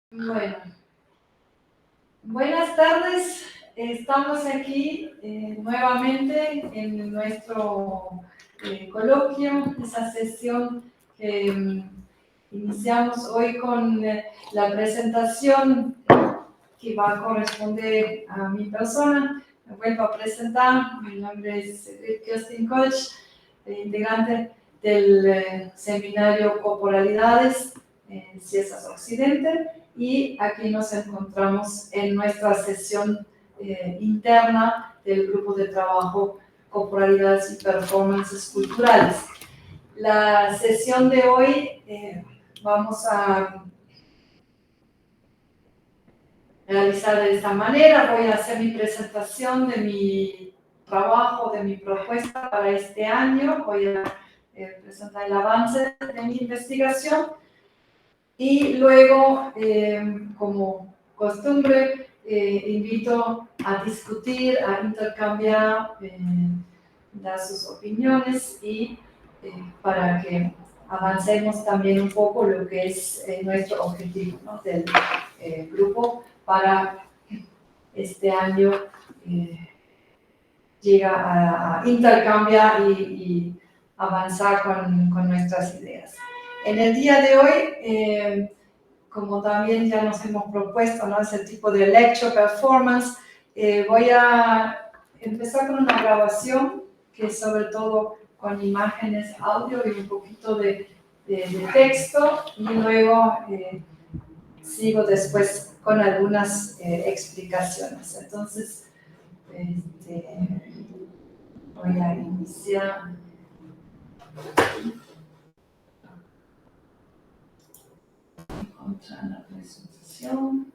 Bueno, buenas tardes. Estamos aquí nuevamente en nuestro coloquio, esa sesión que iniciamos hoy con la presentación que va a corresponder a mi persona. Me vuelvo a presentar. Mi nombre es Kerstin Koch, integrante del seminario Corporalidades en CIESAS Occidente. Y aquí nos encontramos en nuestra sesión interna del grupo de trabajo Corporalidades y Performances Culturales. La sesión de hoy vamos a realizar de esta manera. Voy a hacer mi presentación de mi trabajo, de mi propuesta para este año. Voy a presentar el avance de mi investigación. Y luego, como costumbre, invito a discutir, a intercambiar, dar sus opiniones y para que avancemos también un poco lo que es nuestro objetivo, ¿no?, del grupo para este año. Llega a intercambiar y avanzar con nuestras ideas. En el día de hoy, como también ya nos hemos propuesto, ¿no?, ese tipo de lecture performance, voy a empezar con una grabación que es sobre todo con imágenes, audio y un poquito de texto, y luego sigo después con algunas explicaciones. Entonces, voy a iniciar. Encontrar la presentación.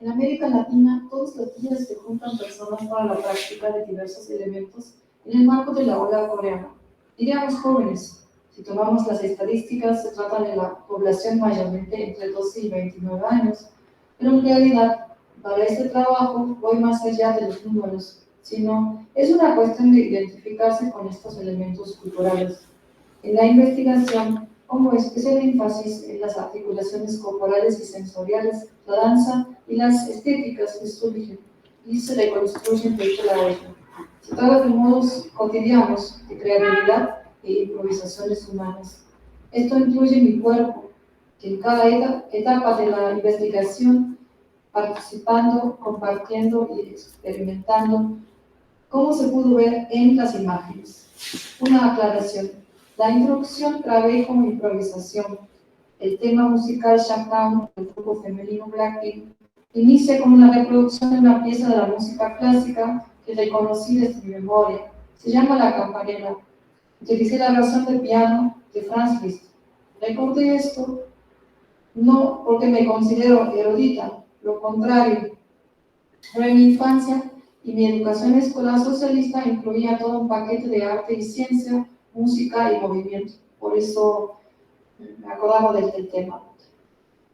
En América Latina, todos los días se juntan personas para la práctica de diversos elementos en el marco de la ola coreana. Diríamos jóvenes. Si tomamos las estadísticas, se trata de la población mayormente entre 12 y 29 años, pero en realidad, para este trabajo, voy más allá de los números, sino es una cuestión de identificarse con estos elementos culturales. En la investigación, como especial énfasis en las articulaciones corporales y sensoriales, la danza y las estéticas que surgen y se reconstruyen de la otra. Se trata de modos cotidianos de creatividad e improvisaciones humanas. Esto incluye mi cuerpo, que en cada etapa de la investigación, participando, compartiendo y experimentando, como se pudo ver en las imágenes. Una aclaración. La introducción grabé como improvisación. El tema musical Shutdown del grupo femenino Blackpink inicia con una reproducción de una pieza de la música clásica que reconocí desde mi memoria. Se llama La Campanella. Utilicé la versión de piano de Franz Liszt. Recordé esto no porque me considero erudita, lo contrario. Pero en mi infancia y mi educación escolar socialista incluía todo un paquete de arte y ciencia, música y movimiento. Por eso me acordaba del tema.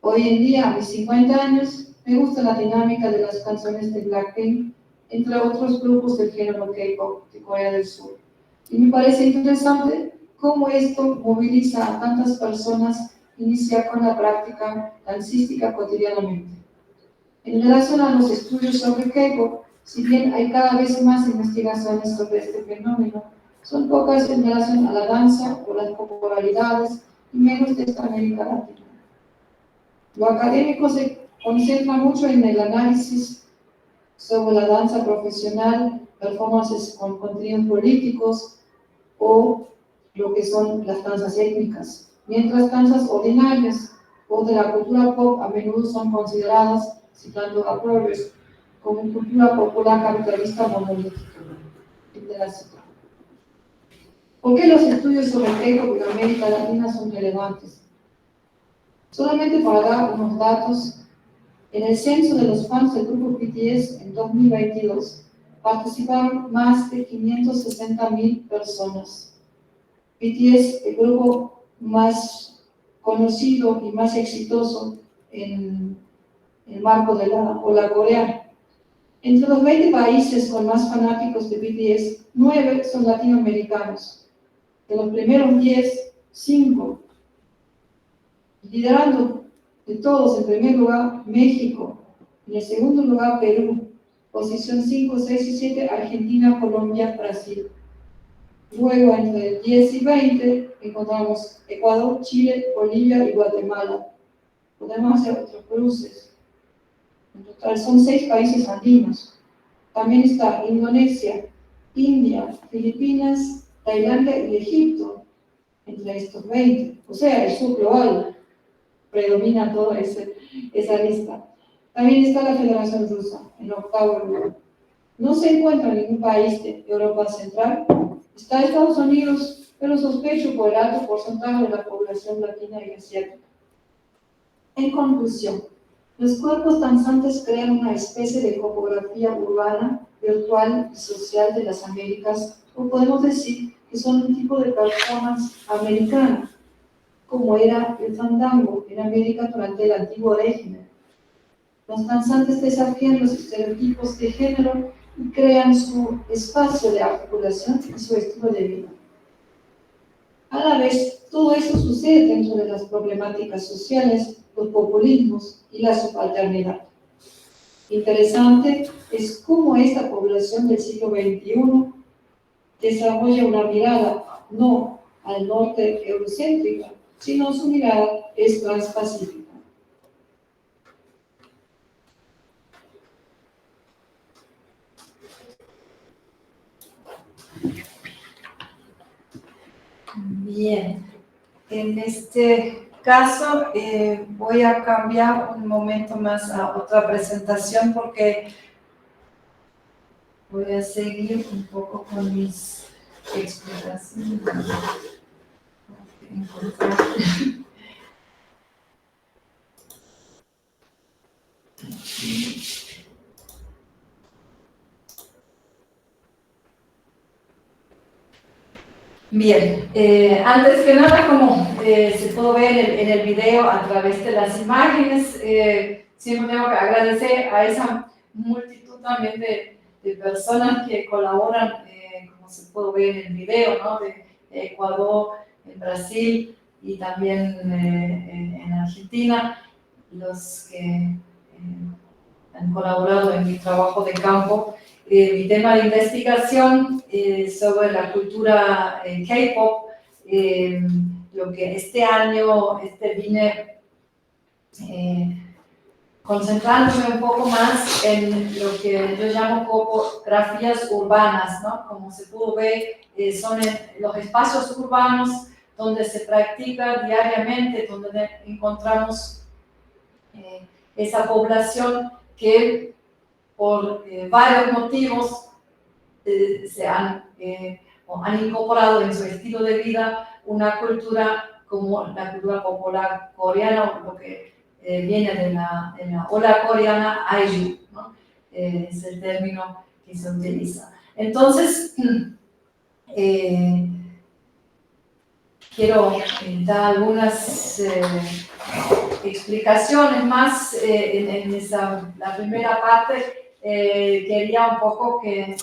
Hoy en día, a mis 50 años, me gusta la dinámica de las canciones de Blackpink, entre otros grupos del género K-pop de Corea del Sur. Y me parece interesante cómo esto moviliza a tantas personas iniciar con la práctica dancística cotidianamente. En relación a los estudios sobre K-pop, si bien hay cada vez más investigaciones sobre este fenómeno, son pocas en relación a la danza o las popularidades y menos de esta América Latina. Lo académico se concentra mucho en el análisis sobre la danza profesional, performances con contenidos políticos o lo que son las danzas étnicas, mientras danzas ordinarias o de la cultura pop a menudo son consideradas, citando a Progress, como cultura popular capitalista monolítica. ¿Por qué los estudios sobre K-pop en América Latina son relevantes? Solamente para dar unos datos, en el censo de los fans del grupo BTS en 2022 participaron más de 560.000 personas. BTS, el grupo más conocido y más exitoso en el marco de la ola coreana. Entre los 20 países con más fanáticos de BTS, 9 son latinoamericanos. De los primeros 10, 5. Liderando de todos, en primer lugar, México. En el segundo lugar, Perú. Posición 5, 6 y 7, Argentina, Colombia, Brasil. Luego, entre 10 y 20, encontramos Ecuador, Chile, Bolivia y Guatemala. Podemos hacer otros cruces. En total son 6 países andinos. También está Indonesia, India, Filipinas, Tailandia y Egipto, entre estos 20. O sea, el sur global predomina toda esa lista. También está la Federación Rusa, en octavo lugar. No se encuentra en ningún país de Europa Central. Está Estados Unidos, pero sospecho por el alto porcentaje de la población latina y asiática. En conclusión, los cuerpos danzantes crean una especie de topografía urbana, virtual y social de las Américas, o podemos decir que son un tipo de performance americana, como era el fandango en América durante el antiguo régimen. Los danzantes desafían los estereotipos de género y crean su espacio de articulación y su estilo de vida. A la vez, todo eso sucede dentro de las problemáticas sociales, los populismos y la subalternidad. Interesante es cómo esta población del siglo XXI desarrolla una mirada no al norte eurocéntrica, sino su mirada es transpacífica. Bien, en este caso voy a cambiar un momento más a otra presentación porque voy a seguir un poco con mis explicaciones. Bien, antes que nada, como se puede ver en el video a través de las imágenes, siempre tengo que agradecer a esa multitud también de personas que colaboran, como se puede ver en el video, ¿no? De Ecuador, en Brasil y también en Argentina, los que han colaborado en mi trabajo de campo. Mi tema de investigación sobre la cultura K-pop, lo que este año vine concentrándome un poco más en lo que yo llamo topografías urbanas, ¿no? Como se pudo ver, son los espacios urbanos donde se practica diariamente, donde encontramos esa población que por varios motivos han incorporado en su estilo de vida una cultura como la cultura popular coreana, o lo que viene de la ola coreana, Hallyu, ¿no? Es el término que se utiliza. Entonces, quiero dar algunas explicaciones más en la primera parte. Quería un poco que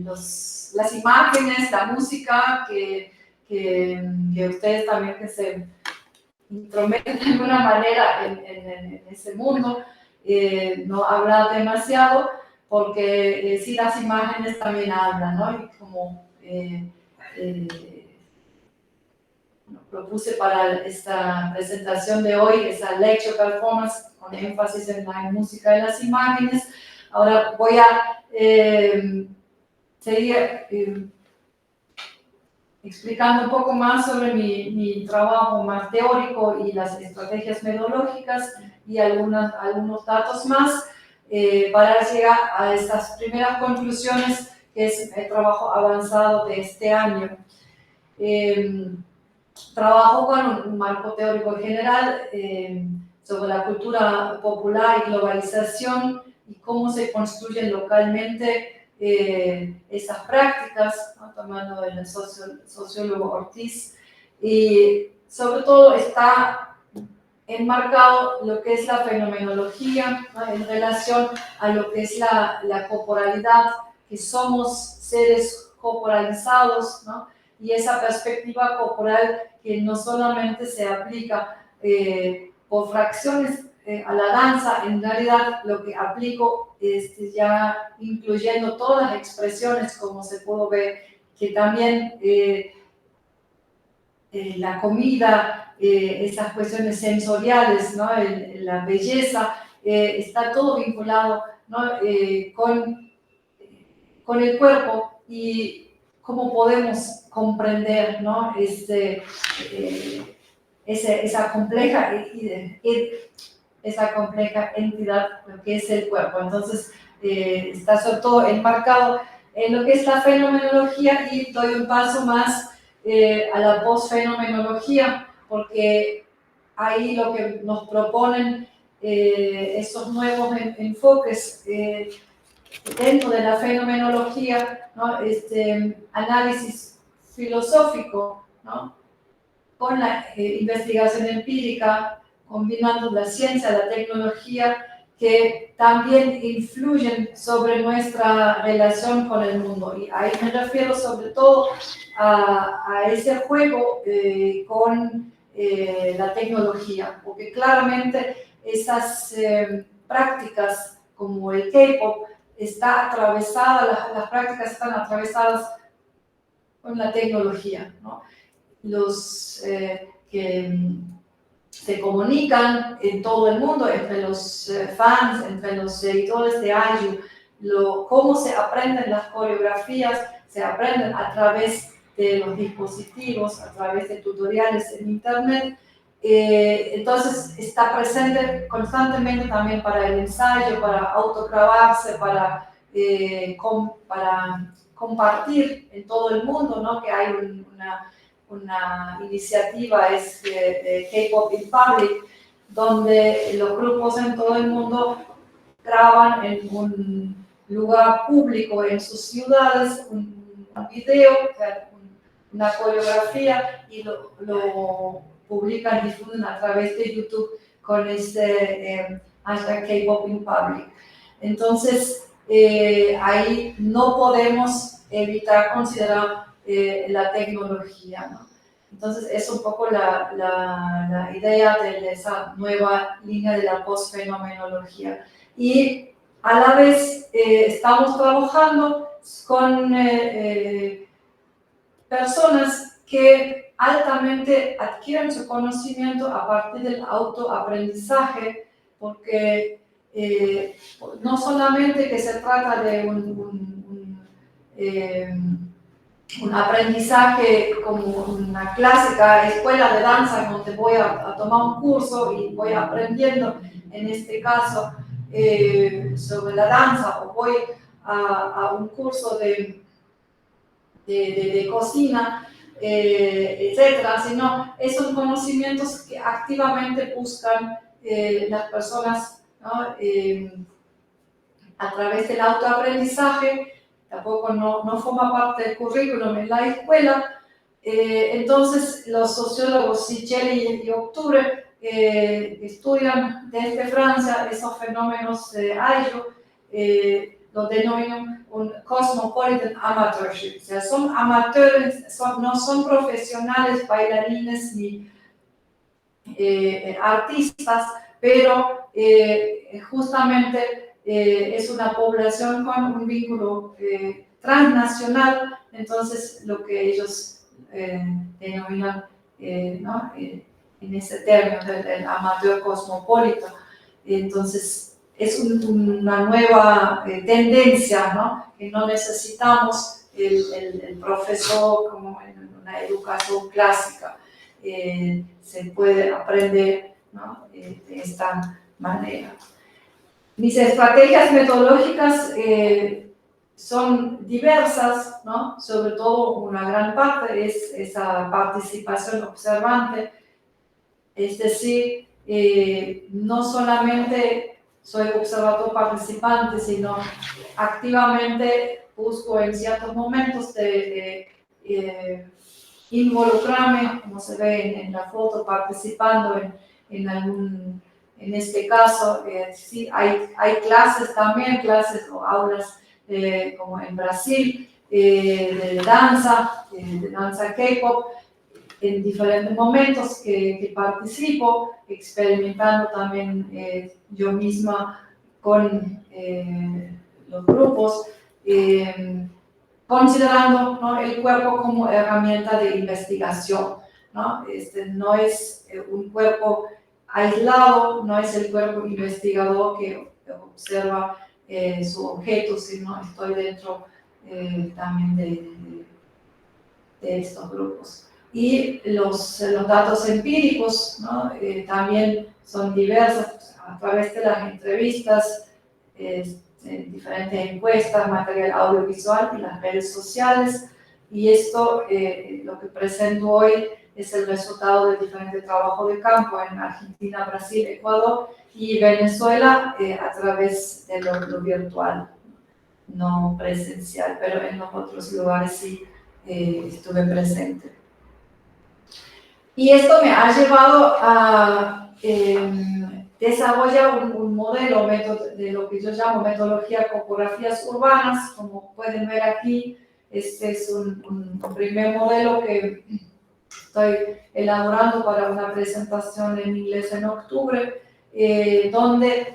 las imágenes, la música que que ustedes también que se intrometen de alguna manera en ese mundo, no habla demasiado, porque sí las imágenes también hablan, ¿no? Y como propuse para esta presentación de hoy, esa lecture performance con énfasis en la música y las imágenes. Ahora voy a seguir explicando un poco más sobre mi trabajo más teórico y las estrategias metodológicas y algunos datos más para llegar a estas primeras conclusiones, que es el trabajo avanzado de este año. Trabajo con un marco teórico general sobre la cultura popular y globalización y cómo se construyen localmente esas prácticas, ¿no? Tomando el sociólogo Ortiz, y sobre todo está enmarcado lo que es la fenomenología, ¿no? En relación a lo que es la corporalidad, que somos seres corporalizados, ¿no? Y esa perspectiva corporal que no solamente se aplica por fracciones a la danza, en realidad lo que aplico ya incluyendo todas las expresiones, como se puede ver, que también la comida, esas cuestiones sensoriales, ¿no? La belleza, está todo vinculado, ¿no? con el cuerpo y cómo podemos comprender, ¿no? Esa compleja entidad, lo que es el cuerpo. Entonces, está sobre todo enmarcado en lo que es la fenomenología, y doy un paso más a la posfenomenología, porque ahí lo que nos proponen estos nuevos enfoques dentro de la fenomenología, ¿no? Análisis filosófico, ¿no? Con la investigación empírica, combinando la ciencia, la tecnología, que también influyen sobre nuestra relación con el mundo. Y ahí me refiero sobre todo a ese juego con la tecnología, porque claramente esas prácticas como el K-pop está atravesada, las prácticas están atravesadas con la tecnología, ¿no? Los que se comunican en todo el mundo, entre los fans, entre los seguidores de IU, cómo se aprenden las coreografías, se aprenden a través de los dispositivos, a través de tutoriales en internet. Entonces está presente constantemente también para el ensayo, para autograbarse, para compartir en todo el mundo, ¿no? Que hay una iniciativa, es K-Pop in Public, donde los grupos en todo el mundo graban en un lugar público en sus ciudades un video, una coreografía, y lo publican, difunden a través de YouTube con hashtag K-Pop in Public. Entonces, ahí no podemos evitar considerar la tecnología, ¿no? Entonces, es un poco la idea de esa nueva línea de la posfenomenología. Y a la vez estamos trabajando con personas que altamente adquieren su conocimiento a partir del autoaprendizaje, porque no solamente que se trata de un aprendizaje como una clásica escuela de danza, donde voy a tomar un curso y voy aprendiendo, en este caso, sobre la danza, o voy a un curso de cocina, etcétera, sino esos conocimientos que activamente buscan las personas, ¿no? A través del autoaprendizaje. Tampoco no forma parte del currículum en la escuela. Entonces, los sociólogos Sichel y Octubre estudian desde Francia esos fenómenos de IU, lo denomino un cosmopolitan amateurship, o sea, son amateurs, no son profesionales, bailarines ni artistas, pero justamente es una población con un vínculo transnacional, entonces lo que ellos denominan, ¿no? En ese término del amateur cosmopolita. Entonces es una nueva tendencia, ¿no? Que no necesitamos el profesor como en una educación clásica. Se puede aprender, ¿no? De esta manera. Mis estrategias metodológicas son diversas, ¿no? Sobre todo una gran parte es esa participación observante, es decir, no solamente soy observador participante, sino activamente busco en ciertos momentos de involucrarme, como se ve en la foto, participando en este caso, sí, hay clases también, clases o aulas como en Brasil, de danza K-pop, en diferentes momentos que participo, experimentando también yo misma con los grupos, considerando, ¿no? El cuerpo como herramienta de investigación, ¿no? No es un cuerpo aislado, no es el cuerpo investigador que observa su objeto, sino estoy dentro también de estos grupos. Y los datos empíricos, ¿no? También son diversos a través de las entrevistas, diferentes encuestas, material audiovisual y las redes sociales. Y esto, lo que presento hoy, es el resultado de diferentes trabajos de campo en Argentina, Brasil, Ecuador y Venezuela a través de lo virtual, no presencial, pero en los otros lugares sí estuve presente. Y esto me ha llevado a desarrollar un modelo de lo que yo llamo metodología topografías urbanas. Como pueden ver aquí, este es un primer modelo que estoy elaborando para una presentación en inglés en octubre, donde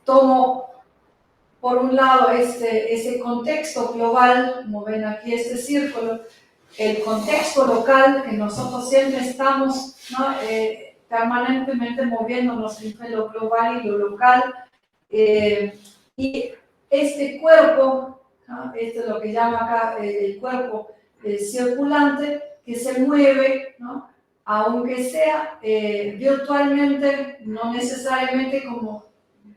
tomo por un lado ese contexto global, como ven aquí este círculo, el contexto local, que nosotros siempre estamos, ¿no? Permanentemente moviéndonos entre lo global y lo local, y este cuerpo, ¿no? Esto es lo que llama acá el cuerpo circulante, que se mueve, ¿no? Aunque sea virtualmente, no necesariamente como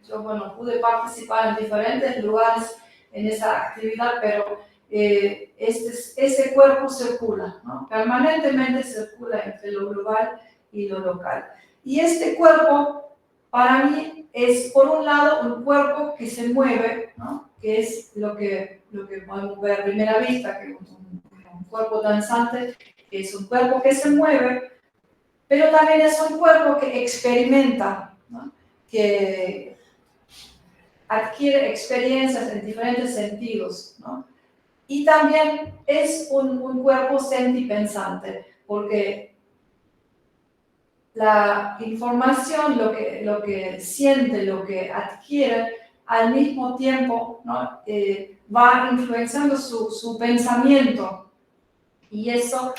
yo, bueno, pude participar en diferentes lugares en esa actividad, pero ese cuerpo circula, ¿no? Permanentemente circula entre lo global y lo local. Y este cuerpo, para mí, es por un lado un cuerpo que se mueve, ¿no? Que es lo que podemos ver a primera vista, que un cuerpo danzante es un cuerpo que se mueve, pero también es un cuerpo que experimenta, ¿no? Que adquiere experiencias en diferentes sentidos, ¿no? Y también es un cuerpo sentipensante, porque la información, lo que siente, lo que adquiere, al mismo tiempo, ¿no? Va influenciando su pensamiento. Y eso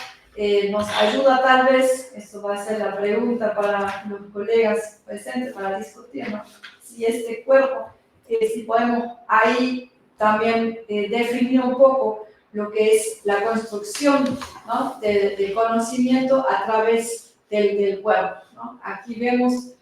nos ayuda tal vez, esto va a ser la pregunta para los colegas presentes para discutir, ¿no? Si este cuerpo, si podemos ahí también definir un poco lo que es la construcción, ¿no? del conocimiento a través del cuerpo, ¿no? Aquí vemos,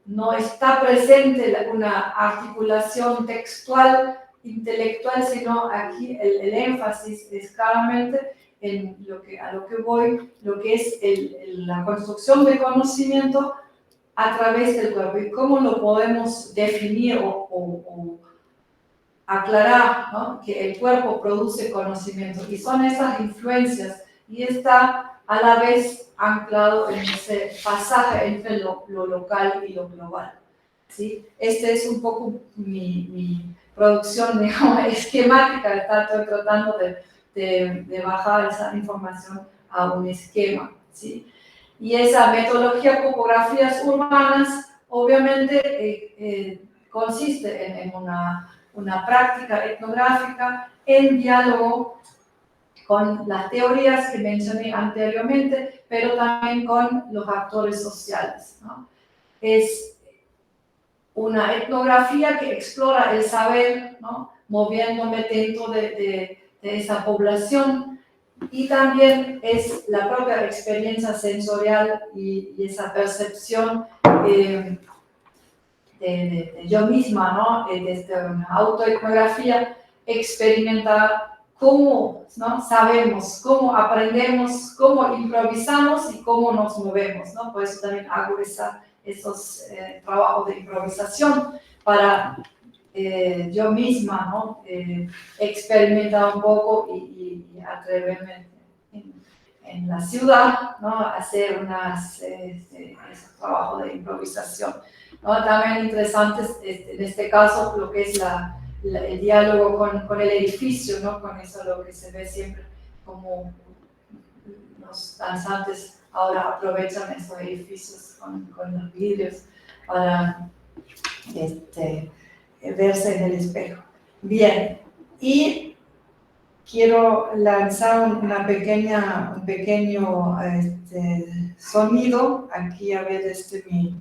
no está presente una articulación textual, intelectual, sino aquí el énfasis es claramente en a lo que voy, lo que es la construcción de conocimiento a través del cuerpo y cómo lo podemos definir o aclarar, ¿no? Que el cuerpo produce conocimiento y son esas influencias y está a la vez anclado en ese pasaje entre lo local y lo global. ¿sí? Este es un poco mi producción, digamos, esquemática, estoy tratando de bajar esa información a un esquema, ¿sí? Y esa metodología topografías urbanas, obviamente, consiste en una práctica etnográfica en diálogo con las teorías que mencioné anteriormente, pero también con los actores sociales, ¿no? Es una etnografía que explora el saber, ¿no? Moviéndome dentro de esa población, y también es la propia experiencia sensorial y esa percepción de yo misma, ¿no? Desde una autoetnografía, experimentar cómo, ¿no? Sabemos, cómo aprendemos, cómo improvisamos y cómo nos movemos, ¿no? Por eso también hago esos trabajos de improvisación para yo misma, ¿no? Experimentar un poco y atreverme en la ciudad, ¿no? Hacer esos trabajos de improvisación, ¿no? También interesantes, en este caso, lo que es el diálogo con el edificio, ¿no? Con eso lo que se ve siempre, como los danzantes ahora aprovechan esos edificios con los vidrios para verse en el espejo. Bien, y quiero lanzar un pequeño sonido. Aquí, a ver, mi...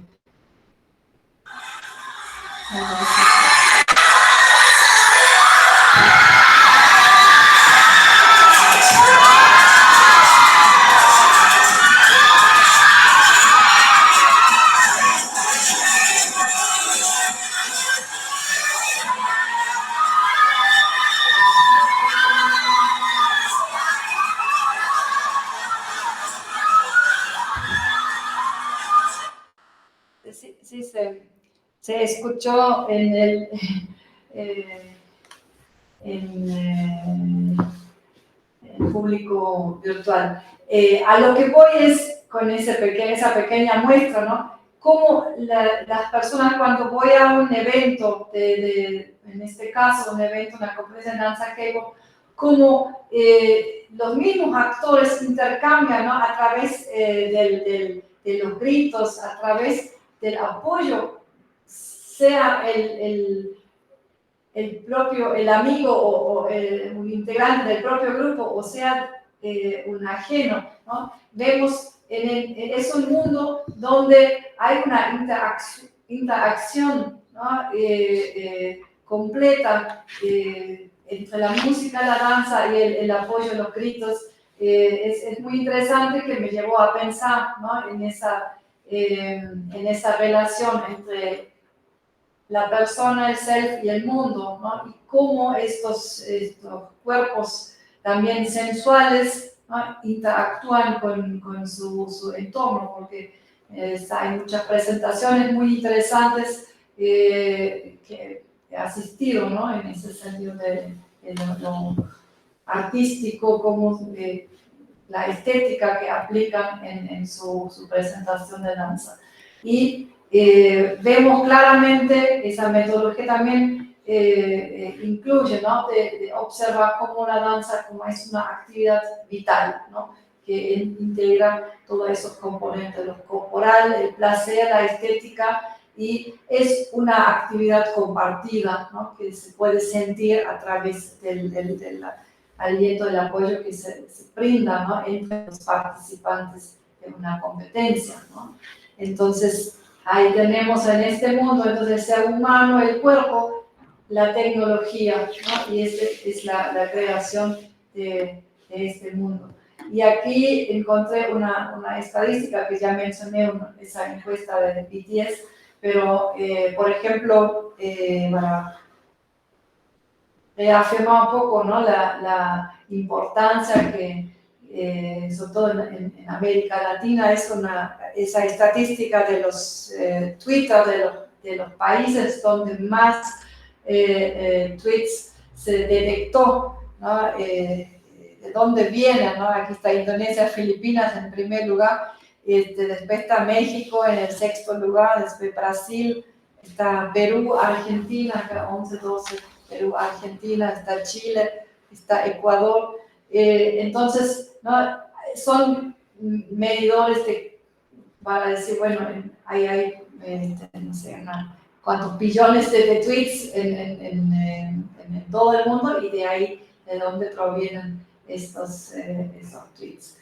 Sí, se escuchó en el público virtual. A lo que voy es con esa pequeña muestra, ¿no? Cómo las personas, cuando voy a un evento, en este caso un evento, una conferencia de danza K-pop, cómo los mismos actores intercambian, ¿no? A través de los gritos, a través del apoyo, sea el amigo o un integrante del propio grupo, o sea, un ajeno, ¿no? Vemos es un mundo donde hay una interacción, ¿no? Completa entre la música, la danza y el apoyo, los gritos. Es muy interesante, que me llevó a pensar, ¿no? En esa relación entre la persona, el self y el mundo, ¿no? Y cómo estos cuerpos también sensuales, ¿no? Interactúan con su entorno, porque hay muchas presentaciones muy interesantes que he asistido, ¿no? En ese sentido de lo artístico, como la estética que aplican en su presentación de danza. Y vemos claramente esa metodología también incluye, ¿no? de observar cómo la danza como es una actividad vital, ¿no? Que integra todos esos componentes, lo corporal, el placer, la estética, y es una actividad compartida, ¿no? Que se puede sentir a través del aliento, del apoyo que se brinda, ¿no? Entre los participantes de una competencia, ¿no? Entonces, ahí tenemos en este mundo, entonces, el ser humano, el cuerpo, la tecnología, ¿no? Y es la creación de este mundo. Y aquí encontré una estadística que ya mencioné, esa encuesta de BTS, pero, por ejemplo, para reafirmar un poco, ¿no? la importancia que, sobre todo en América Latina, esa estadística de los Twitter de los países donde más tweets se detectó, ¿no? De dónde vienen, ¿no? Aquí está Indonesia, Filipinas en primer lugar, después está México en el sexto lugar, después Brasil, está Perú, Argentina, acá 11, 12, Perú, Argentina, está Chile, está Ecuador. Entonces, ¿no? Son medidores para decir, bueno, hay no sé, cuántos billones de tweets en todo el mundo y de ahí de dónde provienen esos tweets.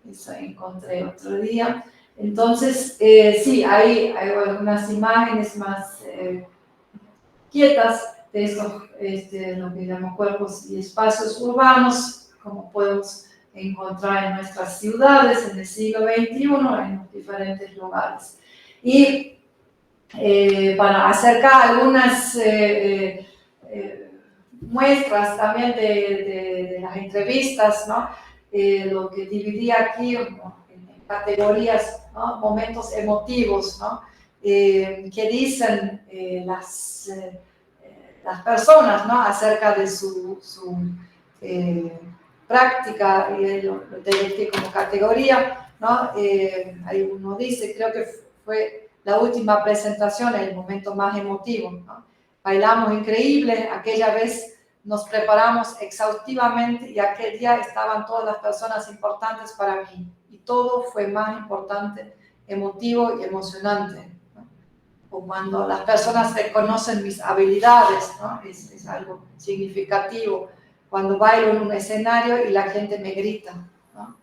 Eso encontré otro día. Entonces, sí, hay algunas imágenes más quietas de estos, lo que llamamos cuerpos y espacios urbanos, como podemos encontrar en nuestras ciudades en el siglo XXI, en los diferentes lugares. Y para acercar algunas muestras también de las entrevistas, ¿no? Lo que dividía aquí en categorías, ¿no? Momentos emotivos, ¿no? Que dicen las personas, ¿no? Acerca de su práctica, y lo detecté como categoría, ¿no? Ahí uno dice, creo que fue la última presentación, el momento más emotivo, ¿no? Bailamos increíble, aquella vez nos preparamos exhaustivamente y aquel día estaban todas las personas importantes para mí y todo fue más importante, emotivo y emocionante, ¿no? O cuando las personas reconocen mis habilidades, ¿no? Es algo significativo. Cuando bailo en un escenario y la gente me grita, ¿no?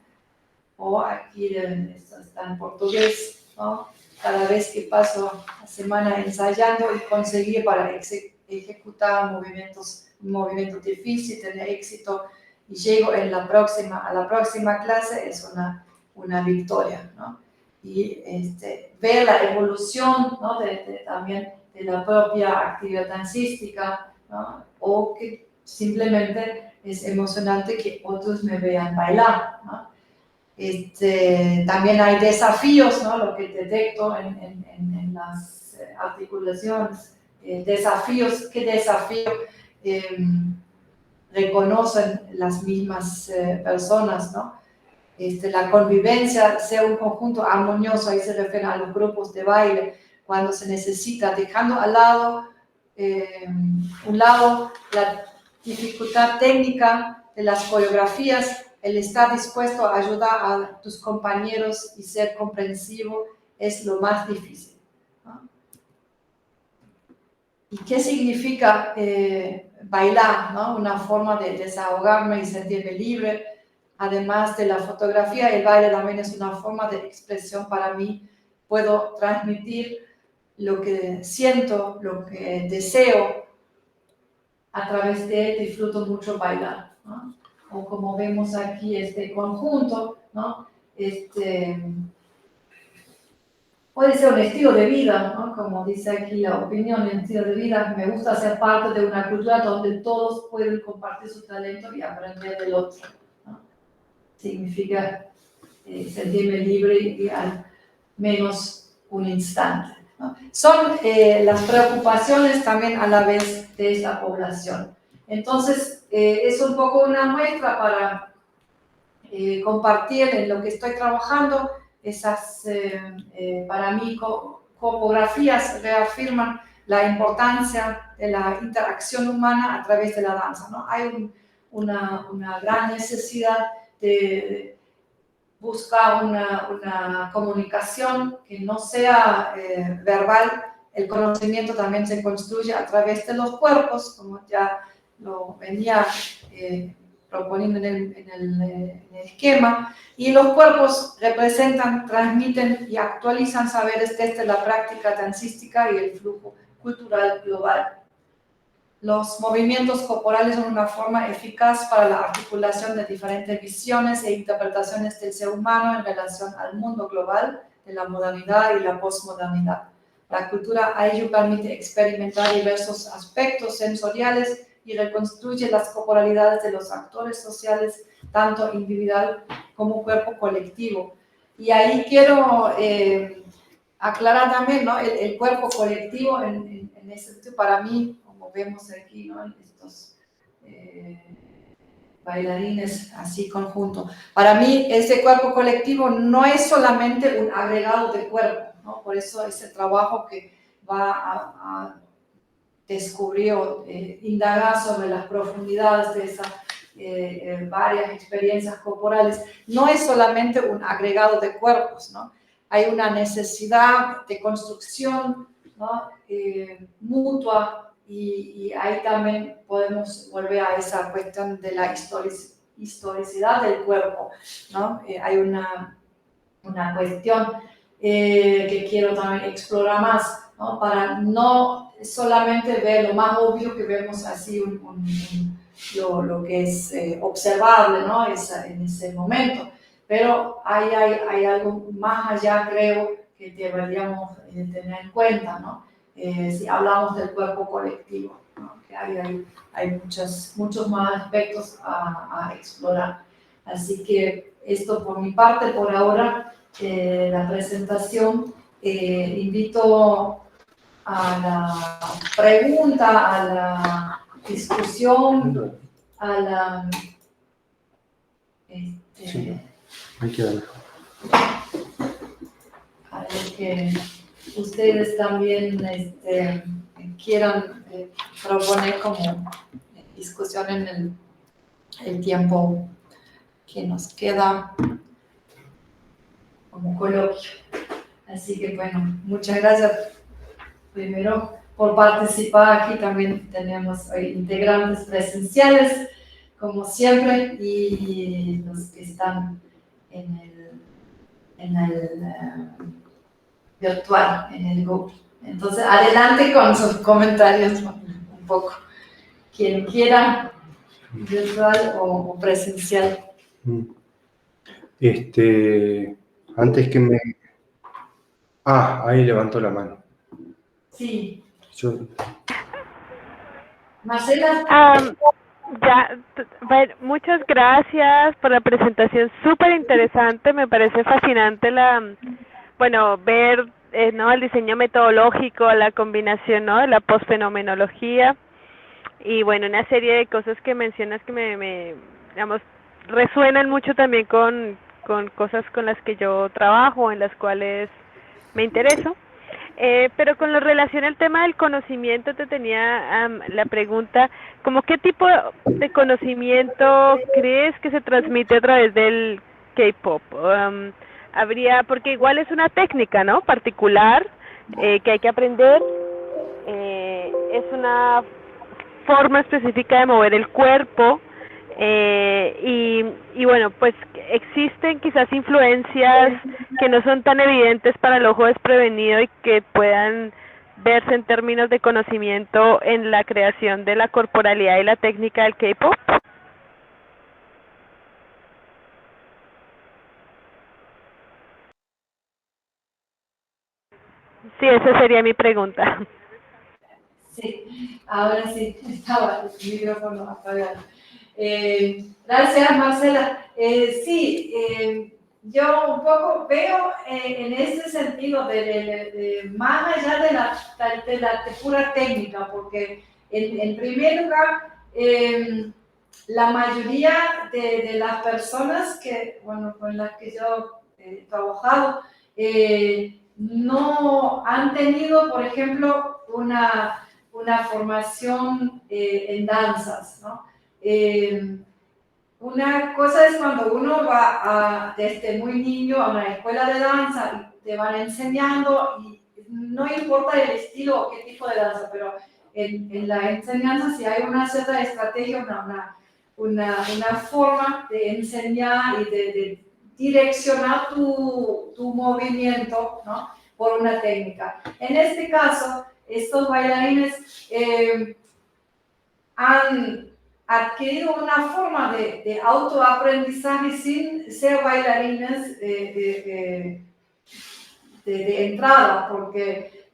O aquí esto está en portugués, ¿no? Cada vez que paso la semana ensayando y conseguí para ejecutar un movimiento difícil, tener éxito y llego a la próxima clase es una victoria, ¿no? Y ver la evolución, ¿no? También de la propia actividad dancística, ¿no? O que simplemente es emocionante que otros me vean bailar, ¿no? También hay desafíos, ¿no? Lo que detecto en las articulaciones, desafíos, ¿qué desafío reconocen las mismas personas, ¿no? La convivencia sea un conjunto armonioso, ahí se refiere a los grupos de baile, cuando se necesita, dejando al lado, un lado la dificultad técnica de las coreografías, el estar dispuesto a ayudar a tus compañeros y ser comprensivo es lo más difícil, ¿no? ¿Y qué significa bailar, ¿no? Una forma de desahogarme y sentirme libre. Además de la fotografía, el baile también es una forma de expresión para mí. Puedo transmitir lo que siento, lo que deseo. A través de él disfruto mucho bailar, ¿no? O como vemos aquí este conjunto, ¿no? Puede ser un estilo de vida, ¿no? Como dice aquí la opinión, un estilo de vida. Me gusta ser parte de una cultura donde todos pueden compartir su talento y aprender del otro, ¿no? Significa sentirme libre y al menos un instante, ¿no? Son las preocupaciones también a la vez de esta población. Entonces, es un poco una muestra para compartir en lo que estoy trabajando. Esas, para mí, topografías reafirman la importancia de la interacción humana a través de la danza, ¿no? Hay una gran necesidad de buscar una comunicación que no sea verbal. El conocimiento también se construye a través de los cuerpos, como ya lo venía proponiendo en el esquema, y los cuerpos representan, transmiten y actualizan saberes desde la práctica dancística y el flujo cultural global. Los movimientos corporales son una forma eficaz para la articulación de diferentes visiones e interpretaciones del ser humano en relación al mundo global, de la modernidad y la posmodernidad. La cultura a ello permite experimentar diversos aspectos sensoriales y reconstruye las corporalidades de los actores sociales, tanto individual como cuerpo colectivo. Y ahí quiero aclarar también, ¿no? El cuerpo colectivo en ese sentido, para mí, como vemos aquí, ¿no? Estos bailarines así conjunto. Para mí, ese cuerpo colectivo no es solamente un agregado de cuerpo, ¿no? Por eso ese trabajo que va a descubrir o indagar sobre las profundidades de esas varias experiencias corporales. No es solamente un agregado de cuerpos, ¿no? Hay una necesidad de construcción, ¿no? Mutua, y ahí también podemos volver a esa cuestión de la historicidad del cuerpo, ¿no? Hay una cuestión que quiero también explorar más, ¿no? Para no solamente ver lo más obvio que vemos así, lo que es observable, ¿no? En ese momento. Pero hay algo más allá, creo, que deberíamos tener en cuenta, ¿no? Si hablamos del cuerpo colectivo, ¿no? Que hay muchos más aspectos a explorar. Así que esto por mi parte, por ahora, la presentación. Invito a la pregunta, a la discusión, a la... Sí, ahí queda mejor. A lo que ustedes también quieran proponer como discusión en el tiempo que nos queda como coloquio. Así que bueno, muchas gracias primero por participar. Aquí también tenemos hoy integrantes presenciales, como siempre, y los que están en el virtual, en el Google. Entonces, adelante con sus comentarios un poco. Quien quiera, virtual o presencial. Antes que me... ahí levantó la mano. Sí. Yo... Marcela. Bueno, muchas gracias por la presentación, súper interesante. Me parece fascinante ver ¿no? el diseño metodológico, la combinación, ¿no? de la posfenomenología y bueno, una serie de cosas que mencionas que me digamos, resuenan mucho también con cosas con las que yo trabajo, en las cuales me intereso. Pero con relación al tema del conocimiento, te tenía la pregunta, como qué tipo de conocimiento crees que se transmite a través del K-pop. Porque igual es una técnica, ¿no? Particular que hay que aprender. Es una forma específica de mover el cuerpo. Y bueno, pues existen quizás influencias que no son tan evidentes para el ojo desprevenido y que puedan verse en términos de conocimiento en la creación de la corporalidad y la técnica del K-pop. Sí, esa sería mi pregunta. Sí, ahora sí, estaba el micrófono apagado. Gracias, Marcela. Yo un poco veo en ese sentido más allá de la pura técnica, porque en primer lugar, la mayoría de las personas con las que yo he trabajado no han tenido, por ejemplo, una formación en danzas, ¿no? Una cosa es cuando uno va desde muy niño a una escuela de danza y te van enseñando, y no importa el estilo o qué tipo de danza, pero en la enseñanza si hay una cierta estrategia, una forma de enseñar y de direccionar tu movimiento, ¿no? Por una técnica. En este caso, estos bailarines han adquirido una forma de autoaprendizaje sin ser bailarines de entrada, porque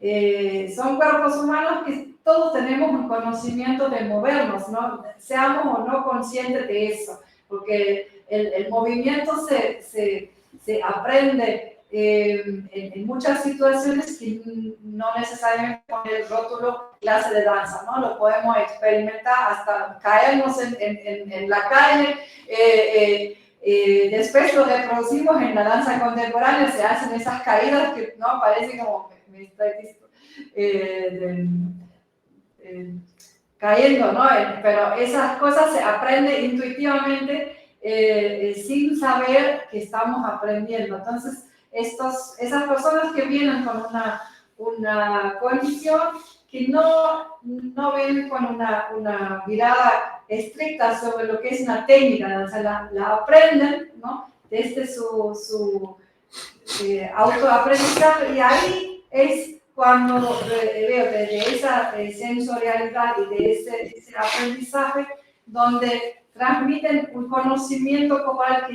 son cuerpos humanos que todos tenemos un conocimiento de movernos, ¿no? Seamos o no conscientes de eso, porque el movimiento se aprende en muchas situaciones que no necesariamente con el rótulo clase de danza, ¿no? Lo podemos experimentar hasta caernos en la calle. Después lo reproducimos en la danza contemporánea, se hacen esas caídas que no parece como me estoy cayendo, ¿no? Pero esas cosas se aprenden intuitivamente sin saber que estamos aprendiendo. Entonces, esas personas que vienen con una condición que no ven con una mirada estricta sobre lo que es una técnica, o sea, la aprenden, ¿no? Desde su autoaprendizaje, y ahí es cuando veo desde esa sensorialidad y de ese aprendizaje donde transmiten un conocimiento corporal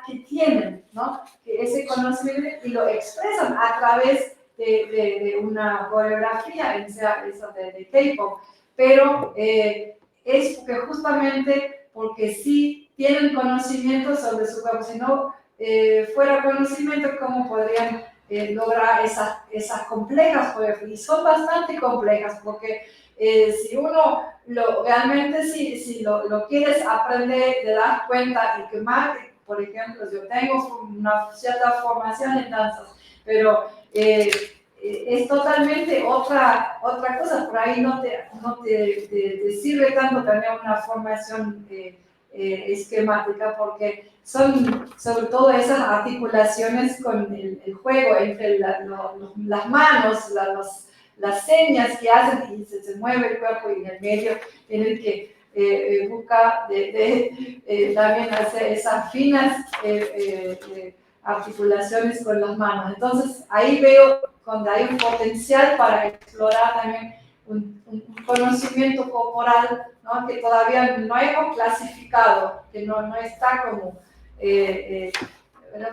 que tienen, ¿no? Que ese conocimiento y lo expresan a través de una coreografía, esa de K-pop, pero es porque justamente porque sí tienen conocimiento sobre su cuerpo, si no fuera conocimiento, ¿cómo podrían lograr esas complejas coreografías? Y son bastante complejas porque si uno realmente si lo quieres aprender, te das cuenta y que más, por ejemplo, yo tengo una cierta formación en danzas, pero es totalmente otra cosa, por ahí no te sirve tanto tener una formación esquemática, porque son sobre todo esas articulaciones con el juego entre las manos, las señas que hacen y se mueve el cuerpo, y en el medio tienen que buscar también hacer esas finas articulaciones con las manos. Entonces ahí veo cuando hay un potencial para explorar también un conocimiento corporal, ¿no? Que todavía no hemos clasificado, que no está como,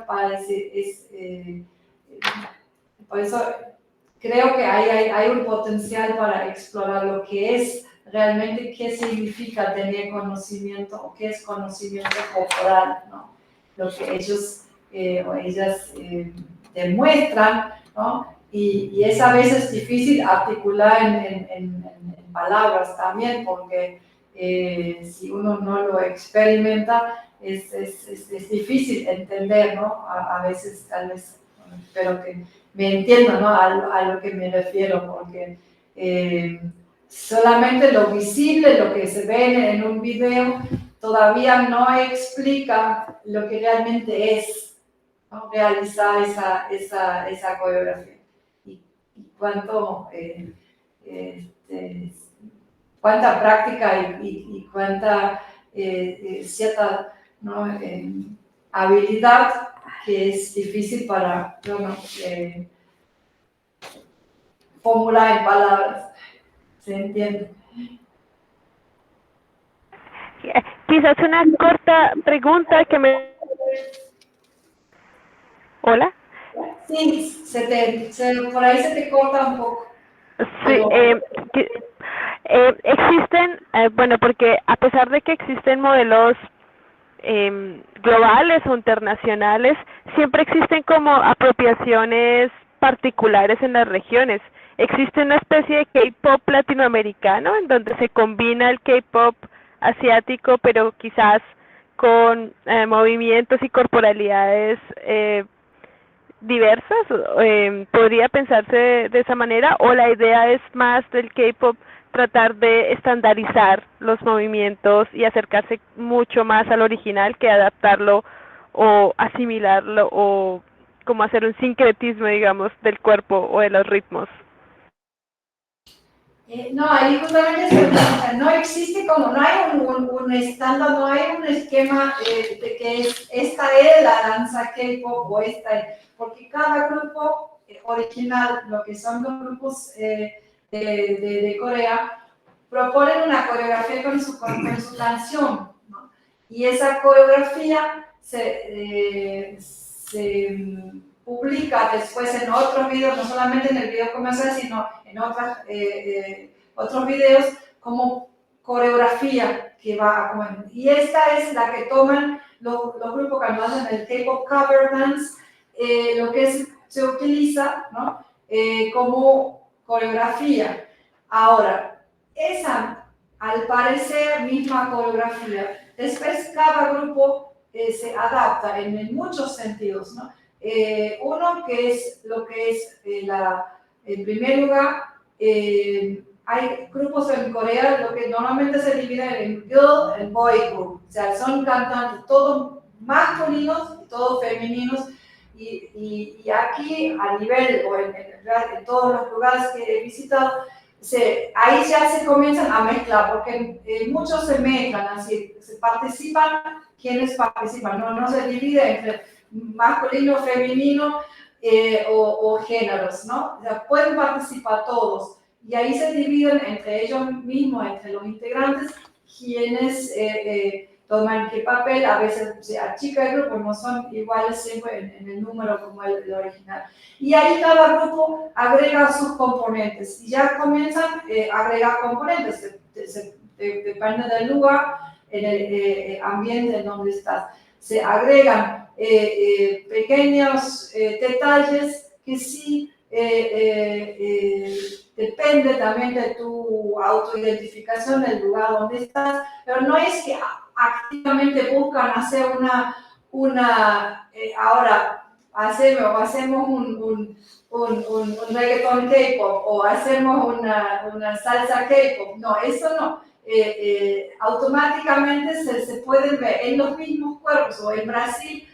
para decir, por eso creo que hay un potencial para explorar lo que es realmente, qué significa tener conocimiento o qué es conocimiento corporal, ¿no? Lo que ellos o ellas demuestran, ¿no? Y es a veces difícil articular en palabras también, porque si uno no lo experimenta, es difícil entender, ¿no? A veces, tal vez, espero que me entiendan, ¿no? A lo que me refiero, porque solamente lo visible, lo que se ve en un video, todavía no explica lo que realmente es, ¿no? Realizar esa coreografía. Y cuánto, cuánta práctica y cuánta cierta, ¿no? Habilidad que es difícil para formular en palabras. ¿Se entiende? Quizás una corta pregunta que me... ¿Hola? Sí, por ahí se te corta un poco. Sí, existen, bueno, porque a pesar de que existen modelos globales o internacionales, siempre existen como apropiaciones particulares en las regiones. Existe una especie de K-pop latinoamericano en donde se combina el K-pop asiático, pero quizás con movimientos y corporalidades diversas. Podría pensarse de esa manera, o la idea es más del K-pop tratar de estandarizar los movimientos y acercarse mucho más al original que adaptarlo o asimilarlo, o como hacer un sincretismo, digamos, del cuerpo o de los ritmos. No, ahí justamente no existe como, no hay un estándar, no hay un esquema de que esta es la danza K-pop o esta es, porque cada grupo original, lo que son los grupos de Corea, proponen una coreografía con su canción, ¿no? Y esa coreografía se publica después en otros videos, no solamente en el video comercial, sino en otros videos como coreografía que va a... Y esta es la que toman los grupos cuando hacen el K-pop cover dance, lo que se utiliza, ¿no? Como coreografía. Ahora, esa, al parecer, misma coreografía, después cada grupo se adapta en muchos sentidos, ¿no? Uno que es lo que es, en primer lugar, hay grupos en Corea, lo que normalmente se divide en girl and boy group, o sea, son cantantes todos masculinos y todos femeninos, y aquí a nivel, o en todos los lugares que he visitado, ahí ya se comienzan a mezclar, porque muchos se mezclan, así, se participan, quienes participan, no se divide entre masculino, femenino o géneros, ¿no? O sea, pueden participar todos, y ahí se dividen entre ellos mismos, entre los integrantes, quienes toman qué papel. A veces se achica el grupo, no son iguales siempre en el número como el original. Y ahí cada grupo agrega sus componentes, y ya comienzan a agregar componentes, depende del lugar, en el ambiente en donde estás. Se agregan pequeños detalles que sí depende también de tu autoidentificación del lugar donde estás, pero no es que activamente buscan hacer ahora hacemos un reggaeton K-pop o hacemos una salsa K-pop. No, eso no. Automáticamente se pueden ver en los mismos cuerpos, o en Brasil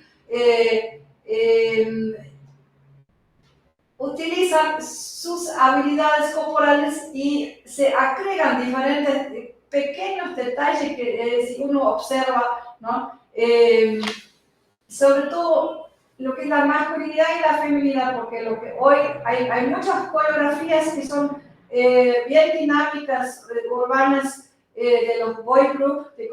utilizan sus habilidades corporales y se agregan diferentes pequeños detalles que si uno observa, ¿no? Sobre todo lo que es la masculinidad y la feminidad, porque lo que hoy hay muchas coreografías que son bien dinámicas, urbanas, de los boy group de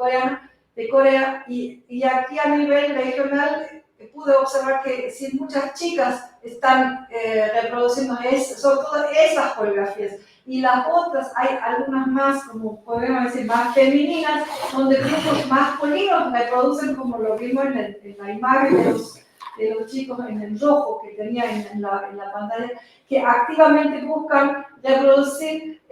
Corea, y aquí a nivel regional pude observar que sí, muchas chicas están reproduciendo sobre todo esas coreografías, y las otras hay algunas más, como podemos decir, más femeninas, donde grupos masculinos reproducen, como lo vimos en la imagen de los chicos en el rojo que tenía en la pantalla, que activamente buscan reproducir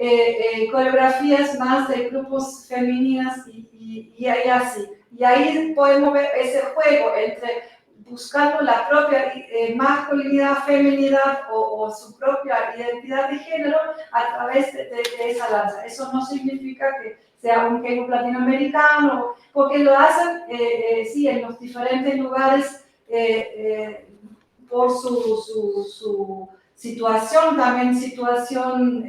coreografías más de grupos femeninas, y así. Y ahí podemos ver ese juego entre buscando la propia masculinidad, feminidad o su propia identidad de género a través de esa danza. Eso no significa que sea un K-pop latinoamericano, porque lo hacen, sí, en los diferentes lugares por su situación, también situación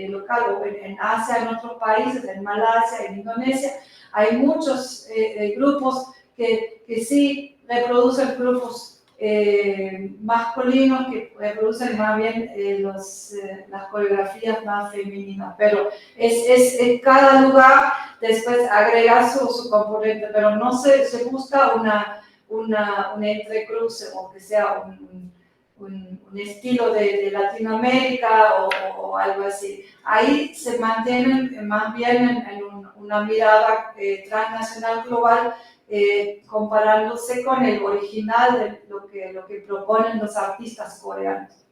local, o en Asia, en otros países, en Malasia, en Indonesia, hay muchos grupos que sí reproducen grupos masculinos, que reproducen más bien las coreografías más femeninas, pero es cada lugar después agrega su componente, pero no se busca un entrecruce, o que sea un estilo de Latinoamérica o algo así. Ahí se mantienen más bien en una mirada transnacional global, comparándose con el original de lo que proponen los artistas coreanos.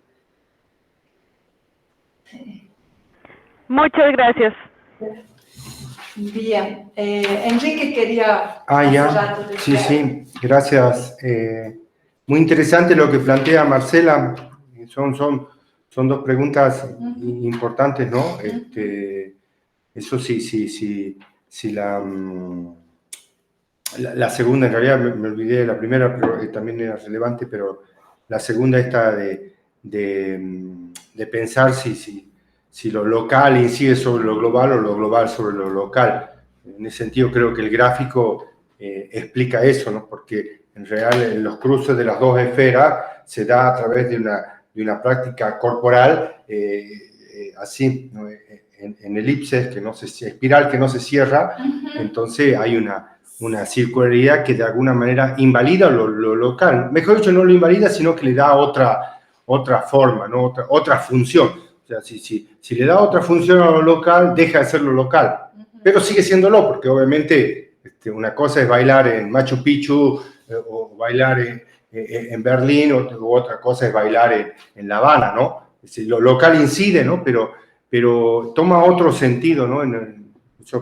Muchas gracias. Bien, Enrique quería... ya, sí, gracias. Muy interesante lo que plantea Marcela. Son dos preguntas importantes, ¿no? Eso sí, la segunda, en realidad me olvidé de la primera, pero también era relevante, pero la segunda esta de pensar si lo local incide sobre lo global o lo global sobre lo local. En ese sentido creo que el gráfico explica eso, ¿no? Porque en realidad en los cruces de las dos esferas se da a través de una práctica corporal así, ¿no? En elipses, espiral que no se cierra. Entonces hay una circularidad que de alguna manera invalida lo local. Mejor dicho, no lo invalida, sino que le da otra forma, ¿no? otra función. O sea, si le da otra función a lo local, deja de ser lo local. Pero sigue siéndolo, porque obviamente una cosa es bailar en Machu Picchu o bailar en Berlín, o otra cosa es bailar en La Habana, ¿no? Lo local incide, ¿no? Pero toma otro sentido, ¿no?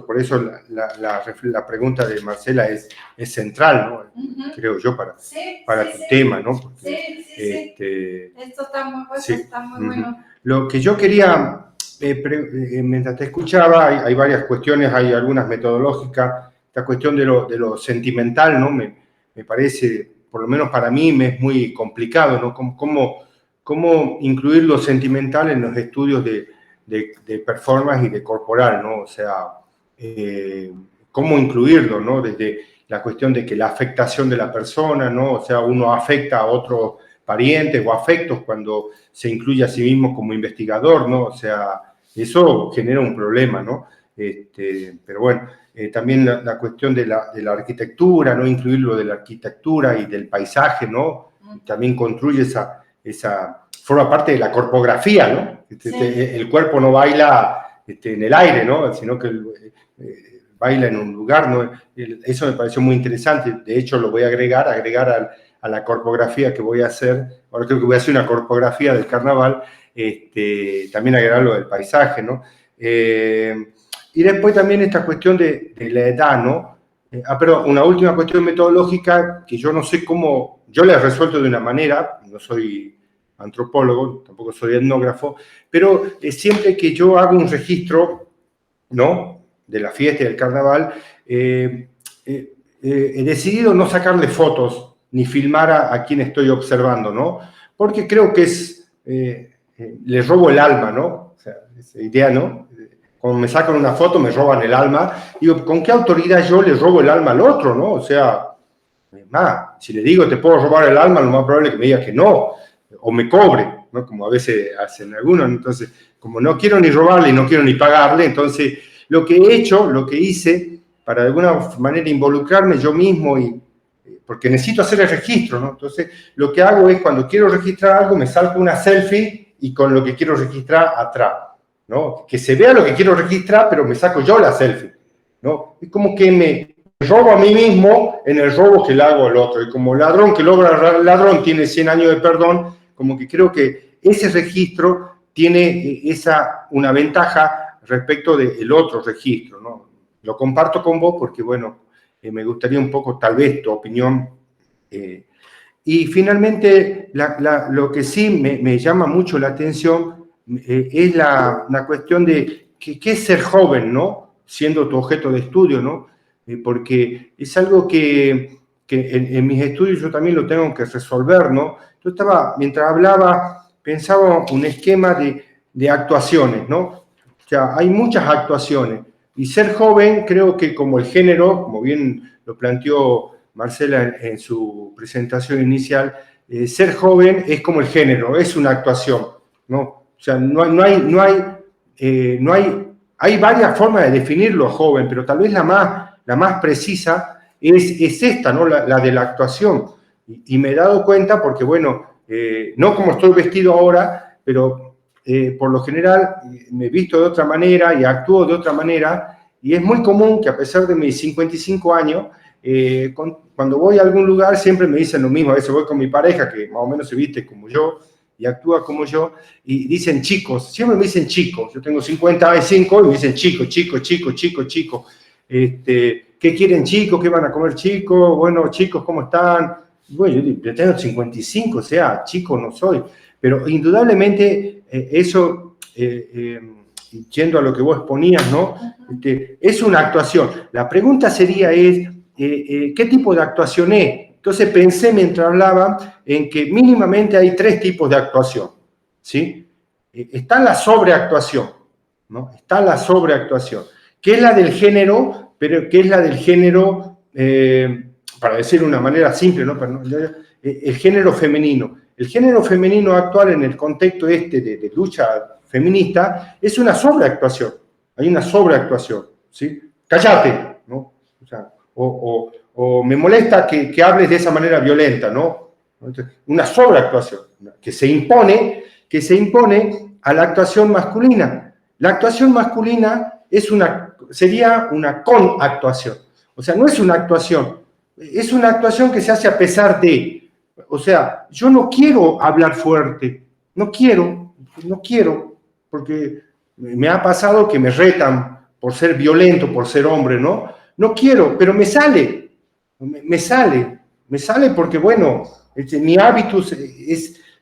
Por eso la pregunta de Marcela es central, ¿no? Creo yo, para tu tema, ¿no? Porque, Esto está muy bueno. Lo que yo quería mientras te escuchaba, hay varias cuestiones, hay algunas metodológicas. Esta cuestión de lo sentimental, ¿no? Me parece, por lo menos para mí, me es muy complicado, ¿no? ¿Cómo incluir lo sentimental en los estudios de performance y de corporal, ¿no? O sea, cómo incluirlo, ¿no? Desde la cuestión de que la afectación de la persona, ¿no? O sea, uno afecta a otros parientes o afectos cuando se incluye a sí mismo como investigador, ¿no? O sea, eso genera un problema, ¿no? Pero bueno, también la cuestión de la arquitectura, ¿no? Incluir lo de la arquitectura y del paisaje, ¿no? También construye forma parte de la corpografía, ¿no? Sí. El cuerpo no baila en el aire, ¿no? Sino que baila en un lugar, ¿no? Eso me pareció muy interesante. De hecho, lo voy a agregar a la corpografía que voy a hacer. Ahora creo que voy a hacer una corpografía del carnaval, también agregar lo del paisaje, ¿no? Y después también esta cuestión de la edad, ¿no? Pero una última cuestión metodológica que yo no sé cómo, yo la he resuelto de una manera, no soy antropólogo, tampoco soy etnógrafo, pero siempre que yo hago un registro, ¿no? De la fiesta y del carnaval, he decidido no sacarle fotos ni filmar a quien estoy observando, ¿no? Porque creo que le robo el alma, ¿no? O sea, esa idea, ¿no? Cuando me sacan una foto me roban el alma. Digo, ¿con qué autoridad yo le robo el alma al otro, no? O sea, si le digo te puedo robar el alma, lo más probable es que me diga que no, o me cobre, ¿no? Como a veces hacen algunos. Entonces, como no quiero ni robarle y no quiero ni pagarle, entonces lo que hice, para de alguna manera involucrarme yo mismo, porque necesito hacer el registro, ¿no? Entonces, lo que hago es, cuando quiero registrar algo, me salgo una selfie y con lo que quiero registrar atrás, ¿no? Que se vea lo que quiero registrar, pero me saco yo la selfie, ¿no? Es como que me robo a mí mismo en el robo que le hago al otro. Y como ladrón que logra ladrón tiene 100 años de perdón, como que creo que ese registro tiene una ventaja respecto del otro registro, ¿no? Lo comparto con vos porque, bueno, me gustaría un poco, tal vez, tu opinión. Y finalmente, lo que sí me llama mucho la atención es la cuestión de qué es ser joven, ¿no? Siendo tu objeto de estudio, ¿no? Porque es algo que en mis estudios yo también lo tengo que resolver, ¿no? Yo mientras hablaba, pensaba un esquema de actuaciones, ¿no? O sea, hay muchas actuaciones. Y ser joven, creo que como el género, como bien lo planteó Marcela en su presentación inicial, ser joven es como el género, es una actuación, ¿no? O sea, hay varias formas de definirlo joven, pero tal vez la más precisa es esta, ¿no? La de la actuación. Y me he dado cuenta porque, bueno, no como estoy vestido ahora, pero por lo general me visto de otra manera y actúo de otra manera, y es muy común que a pesar de mis 55 años, cuando voy a algún lugar siempre me dicen lo mismo. A veces voy con mi pareja, que más o menos se viste como yo y actúa como yo, y dicen chicos, siempre me dicen chicos. Yo tengo 55 y me dicen chico. ¿Qué quieren chicos? ¿Qué van a comer chicos? Bueno, chicos, ¿cómo están? Bueno, yo tengo 55, o sea, chico no soy. Pero indudablemente eso, yendo a lo que vos exponías, ¿no? Es una actuación. La pregunta sería ¿qué tipo de actuación es? Entonces pensé mientras hablaba en que mínimamente hay 3 tipos de actuación, ¿sí? Está la sobreactuación, ¿no? Está la sobreactuación, que es la del género, pero que es la del género, para decir de una manera simple, ¿no? El género femenino. El género femenino actual en el contexto de lucha feminista es una sobreactuación. Hay una sobreactuación, ¿sí? Cállate, ¿no? O sea, o me molesta que hables de esa manera violenta, ¿no? Entonces, una sobreactuación que se impone a la actuación masculina. La actuación masculina sería una conactuación. O sea, no es una actuación, es una actuación que se hace a pesar de. O sea, yo no quiero hablar fuerte, no quiero, porque me ha pasado que me retan por ser violento, por ser hombre, ¿no? No quiero, pero me sale porque, bueno, mi hábitus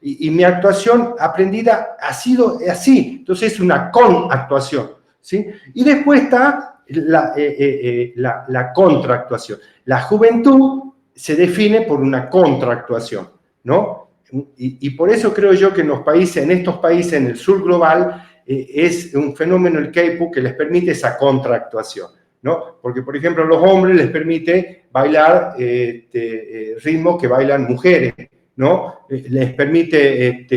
Y mi actuación aprendida ha sido así, entonces es una con-actuación, ¿sí? Y después está la contractuación. La juventud se define por una contractuación, ¿no? Y por eso creo yo que en estos países, en el sur global, es un fenómeno el K-pop que les permite esa contractuación, ¿no? Porque, por ejemplo, a los hombres les permite bailar ritmos que bailan mujeres, ¿no? Les permite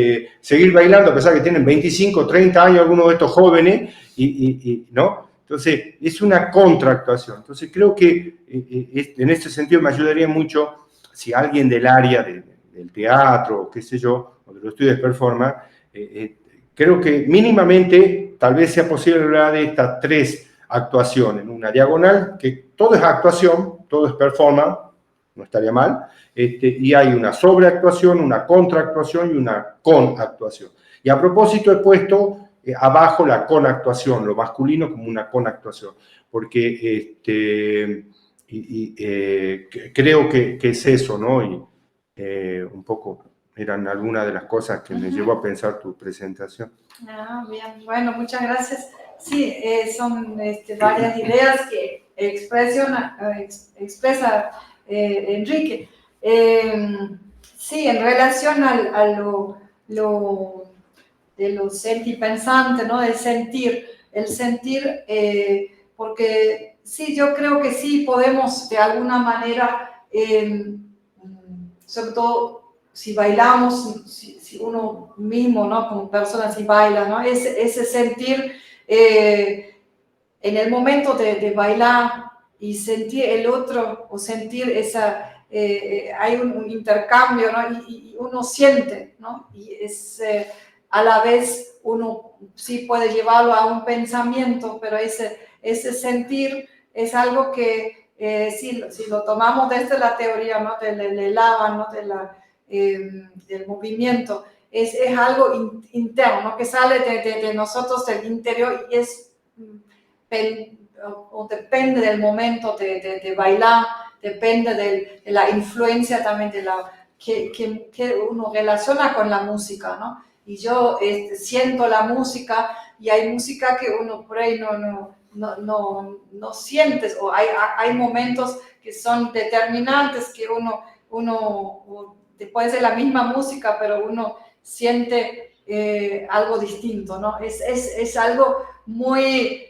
seguir bailando a pesar que tienen 25, 30 años algunos de estos jóvenes, ¿no? Entonces, es una contractuación. Entonces, creo que en este sentido me ayudaría mucho si alguien del área del teatro, qué sé yo, o de los estudios de performance, creo que mínimamente tal vez sea posible hablar de estas 3 actuaciones, en una diagonal, que todo es actuación, todo es performance, no estaría mal, y hay una sobreactuación, una contractuación y una conactuación. Y a propósito he puesto abajo la conactuación, lo masculino como una conactuación, porque creo que es eso, ¿no? Y un poco eran algunas de las cosas que me llevó a pensar tu presentación. Bien, bueno, muchas gracias. Sí, son varias ideas que expresa Enrique. Sí, en relación a lo de lo sentipensante, ¿no? El sentir, porque sí, yo creo que sí podemos de alguna manera, sobre todo si bailamos, si uno mismo, ¿no? Como persona si baila, ¿no? Ese sentir en el momento de bailar y sentir el otro o sentir esa, hay un intercambio, ¿no? Y uno siente, ¿no? Y es a la vez uno sí puede llevarlo a un pensamiento, pero ese sentir es algo que si lo tomamos desde la teoría, ¿no? Del lava, ¿no? Del movimiento, es algo interno, ¿no? Que sale de nosotros, del interior, y es o depende del momento de bailar, depende de la influencia también que uno relaciona con la música, ¿no? Y yo siento la música, y hay música que uno por ahí no sientes, o hay momentos que son determinantes, que uno puede ser la misma música, pero uno siente algo distinto, ¿no? Es algo muy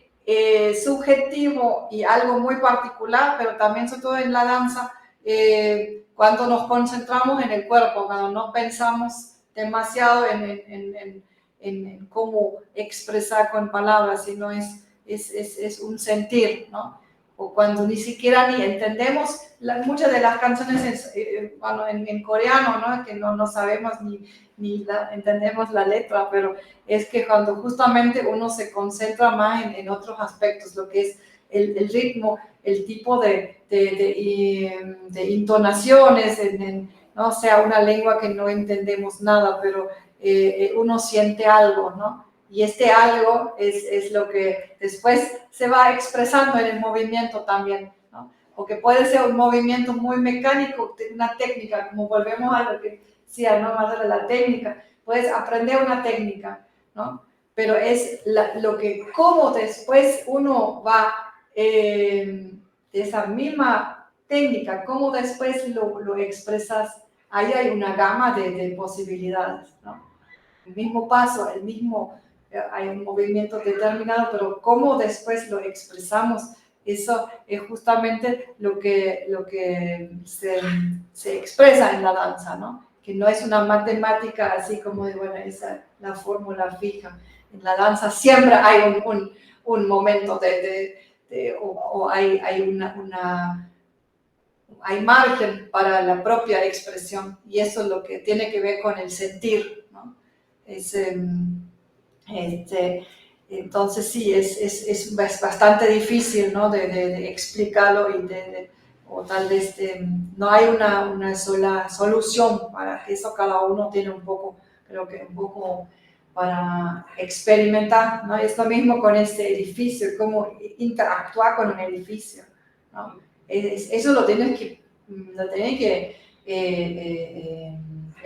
subjetivo y algo muy particular, pero también sobre todo en la danza, cuando nos concentramos en el cuerpo, cuando no pensamos demasiado en cómo expresar con palabras, sino es un sentir, ¿no? O cuando ni siquiera ni entendemos muchas de las canciones en coreano, ¿no? Que no sabemos ni entendemos la letra, pero es que cuando justamente uno se concentra más en otros aspectos, lo que es el ritmo, el tipo de intonaciones, no sea una lengua que no entendemos nada, pero uno siente algo, ¿no? Y algo es lo que después se va expresando en el movimiento también, ¿no? O que puede ser un movimiento muy mecánico, una técnica, como volvemos a lo que decía, ¿no? Más de la técnica. Puedes aprender una técnica, ¿no? Pero es cómo después uno va de esa misma técnica, cómo después lo expresas. Ahí hay una gama de posibilidades, ¿no? El mismo paso, hay un movimiento determinado, pero cómo después lo expresamos, eso es justamente lo que se expresa en la danza, ¿no? Que no es una matemática así como de, bueno, esa la fórmula fija. En la danza siempre hay un momento o hay hay margen para la propia expresión, y eso es lo que tiene que ver con el sentir, ¿no? Entonces sí, es bastante difícil, ¿no? de explicarlo, o tal vez no hay una sola solución para eso. Cada uno tiene un poco para experimentar, ¿no? Es lo mismo con este edificio, cómo interactuar con un edificio, ¿no? Eso lo tienes que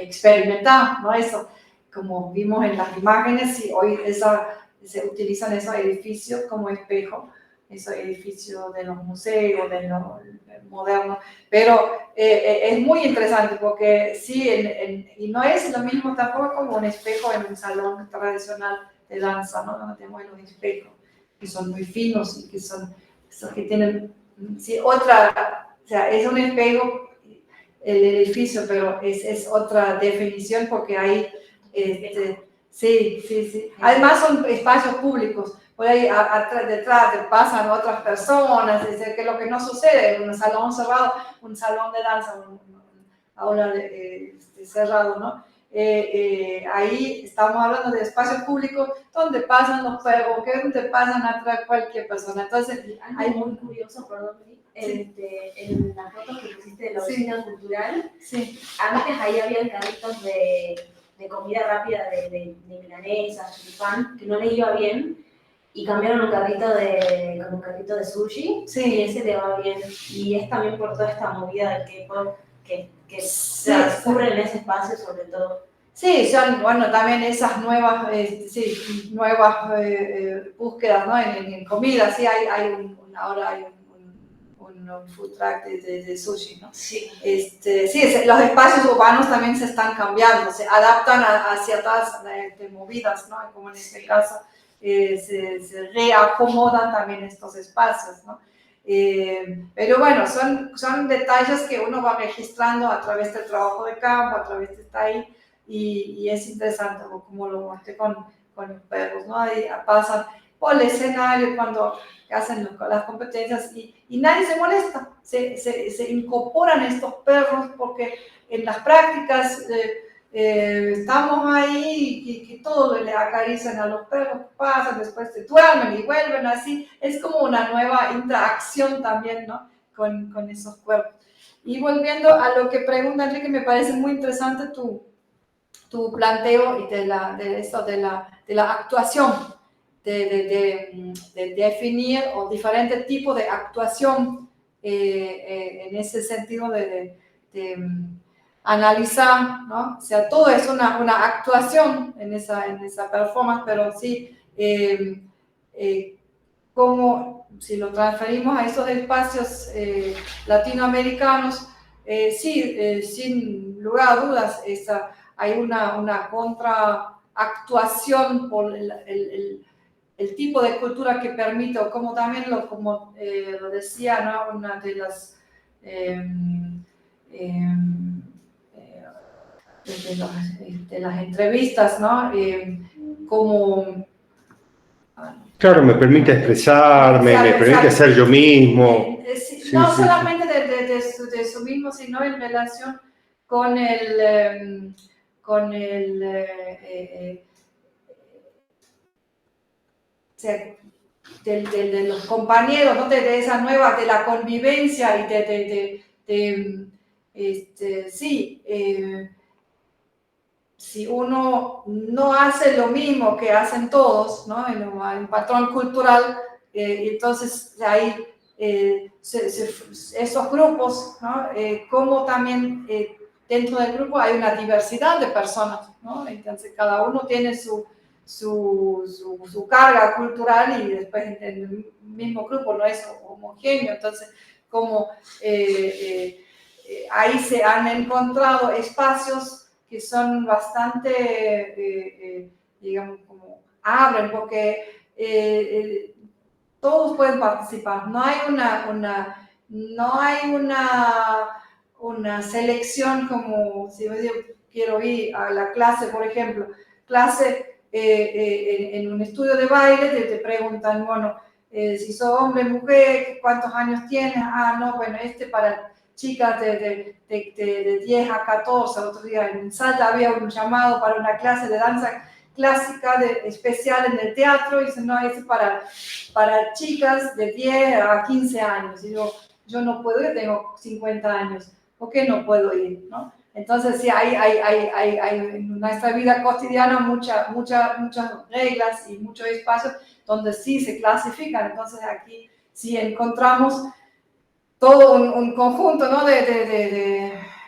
experimentar, ¿no? Eso, como vimos en las imágenes, y hoy se utilizan esos edificios como espejo, esos edificios de los museos, de los modernos, pero es muy interesante porque sí, y no es lo mismo tampoco como un espejo en un salón tradicional de danza, ¿no? Donde tenemos los espejos, que son muy finos y que son, esos que tienen, sí, otra, o sea, es un espejo, el edificio, pero es otra definición porque hay, sí. Además son espacios públicos, por ahí detrás te pasan otras personas, es que lo que no sucede en un salón cerrado, un salón de danza, una aula cerrado, ¿no? Ahí estamos hablando de espacios públicos donde pasan los perros, que donde pasan atrás cualquier persona. Entonces, hay muy curioso, perdón, en las fotos que pusiste de la oficina cultural, antes ahí había carritos de comida rápida, de milanesas, choripán, que no le iba bien, y cambiaron un carrito de sushi, y ese le va bien. Y es también por toda esta movida del K-pop que transcurre en ese espacio sobre todo. Sí, son, bueno, también esas nuevas, búsquedas, ¿no? En comida, sí, ahora hay un food truck de sushi, ¿no? Sí. Los espacios urbanos también se están cambiando, se adaptan a ciertas movidas, ¿no? Como en este caso, se reacomodan también estos espacios, ¿no? Pero bueno, son detalles que uno va registrando a través del trabajo de campo, a través de estar ahí, y es interesante, como lo mostré con los perros, ¿no? Ahí pasan por el escenario cuando hacen las competencias y nadie se molesta, se incorporan estos perros porque en las prácticas estamos ahí y todos le acarician a los perros, pasan, después se duermen y vuelven así, es como una nueva interacción también, ¿no? con esos cuerpos. Y volviendo a lo que pregunta Enrique, me parece muy interesante tu planteo y de la actuación, de definir o diferentes tipos de actuación en ese sentido de analizar, ¿no? O sea, todo es una actuación en esa performance, pero sí, como si lo transferimos a esos espacios latinoamericanos, sí, sin lugar a dudas, hay una contraactuación por el tipo de cultura que permite, o como también como lo decía, ¿no? Una de las de las entrevistas, ¿no? Como... Claro, me permite expresarme, me permite ser yo mismo. No solamente de su mismo, sino en relación con de los compañeros, ¿no? de esa nueva, de la convivencia y si uno no hace lo mismo que hacen todos, ¿no? Hay un patrón cultural, entonces ahí esos grupos, ¿no? Como también dentro del grupo hay una diversidad de personas, ¿no? Entonces cada uno tiene su carga cultural y después en el mismo grupo no es homogéneo, entonces como ahí se han encontrado espacios que son bastante, digamos, como abren, porque todos pueden participar, no hay una selección como si yo quiero ir a la clase, por ejemplo, en un estudio de baile te preguntan, bueno, si sos hombre, mujer, ¿cuántos años tienes? Ah, no, bueno, para chicas de 10 a 14, otro día en Salta había un llamado para una clase de danza clásica especial en el teatro, y dicen, no, es para chicas de 10 a 15 años. Y yo no puedo ir, tengo 50 años, ¿por qué no puedo ir? ¿No? Entonces, sí, hay en nuestra vida cotidiana muchas reglas y muchos espacios donde sí se clasifican. Entonces, aquí sí encontramos todo un conjunto, ¿no?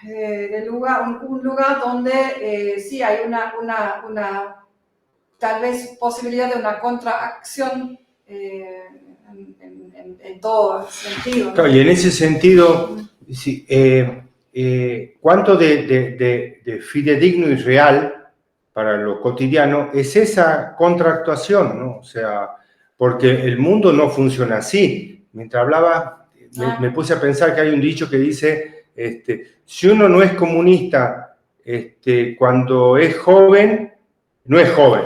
de lugar, un lugar donde sí hay una tal vez posibilidad de una contracción en todo sentido, ¿no? Claro, y en ese sentido, sí, ¿cuánto de fidedigno y real para lo cotidiano es esa contractuación, ¿no? O sea, porque el mundo no funciona así. Mientras hablaba, me puse a pensar que hay un dicho que dice, si uno no es comunista cuando es joven, no es joven.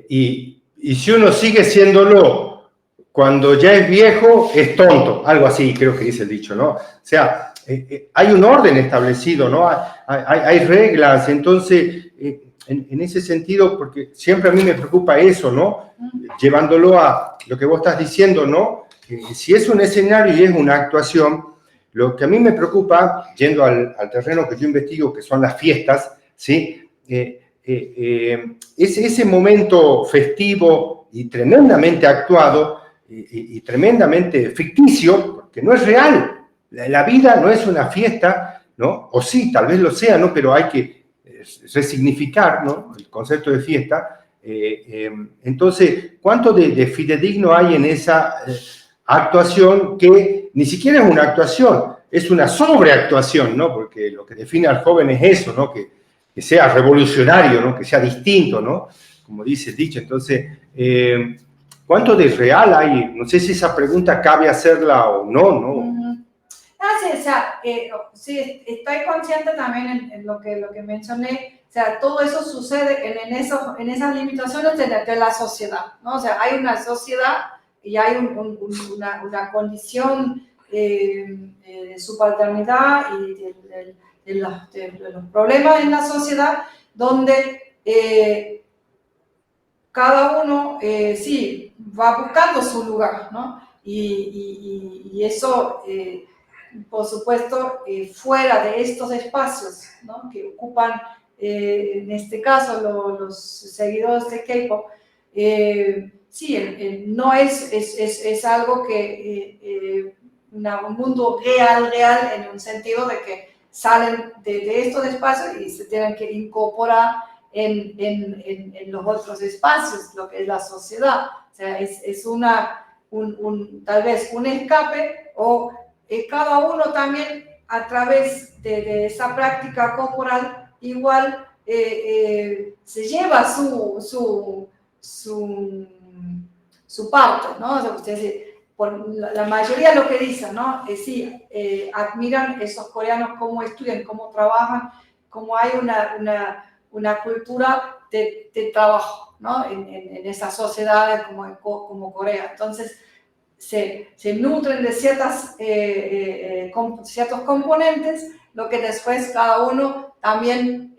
Y si uno sigue siéndolo cuando ya es viejo, es tonto. Algo así creo que dice el dicho, ¿no? O sea, hay un orden establecido, ¿no? Hay reglas. Entonces, en ese sentido, porque siempre a mí me preocupa eso, ¿no? Llevándolo a lo que vos estás diciendo, ¿no? Si es un escenario y es una actuación, lo que a mí me preocupa, yendo al terreno que yo investigo, que son las fiestas, ¿sí? Es ese momento festivo y tremendamente actuado y tremendamente ficticio, porque no es real. La vida no es una fiesta, ¿no? O sí, tal vez lo sea, ¿no? Pero hay que resignificar, ¿no? El concepto de fiesta. Entonces, ¿cuánto de fidedigno hay en esa actuación que ni siquiera es una actuación, es una sobreactuación, ¿no? Porque lo que define al joven es eso, ¿no? Que sea revolucionario, ¿no? Que sea distinto, ¿no? Como dice el dicho. Entonces, ¿cuánto de real hay? No sé si esa pregunta cabe hacerla o no, ¿no? Sí, o sea, sí, estoy consciente también en lo que mencioné. O sea, todo eso sucede en esas limitaciones de la sociedad, ¿no? O sea, hay una sociedad y hay una condición de subalternidad y de los problemas en la sociedad donde cada uno sí va buscando su lugar, ¿no? Y eso, por supuesto, fuera de estos espacios, ¿no? Que ocupan, en este caso, los seguidores de K-pop, sí, no es algo que un mundo real en un sentido de que salen de estos espacios y se tienen que incorporar en los otros espacios, lo que es la sociedad. O sea, es tal vez un escape o cada uno también a través de esa práctica corporal igual se lleva su parte, ¿no? O sea, por la mayoría lo que dicen, ¿no? Sí, admiran esos coreanos cómo estudian, cómo trabajan, cómo hay una cultura de trabajo, ¿no? En esas sociedades como Corea. Entonces, se nutren de ciertos componentes, lo que después cada uno también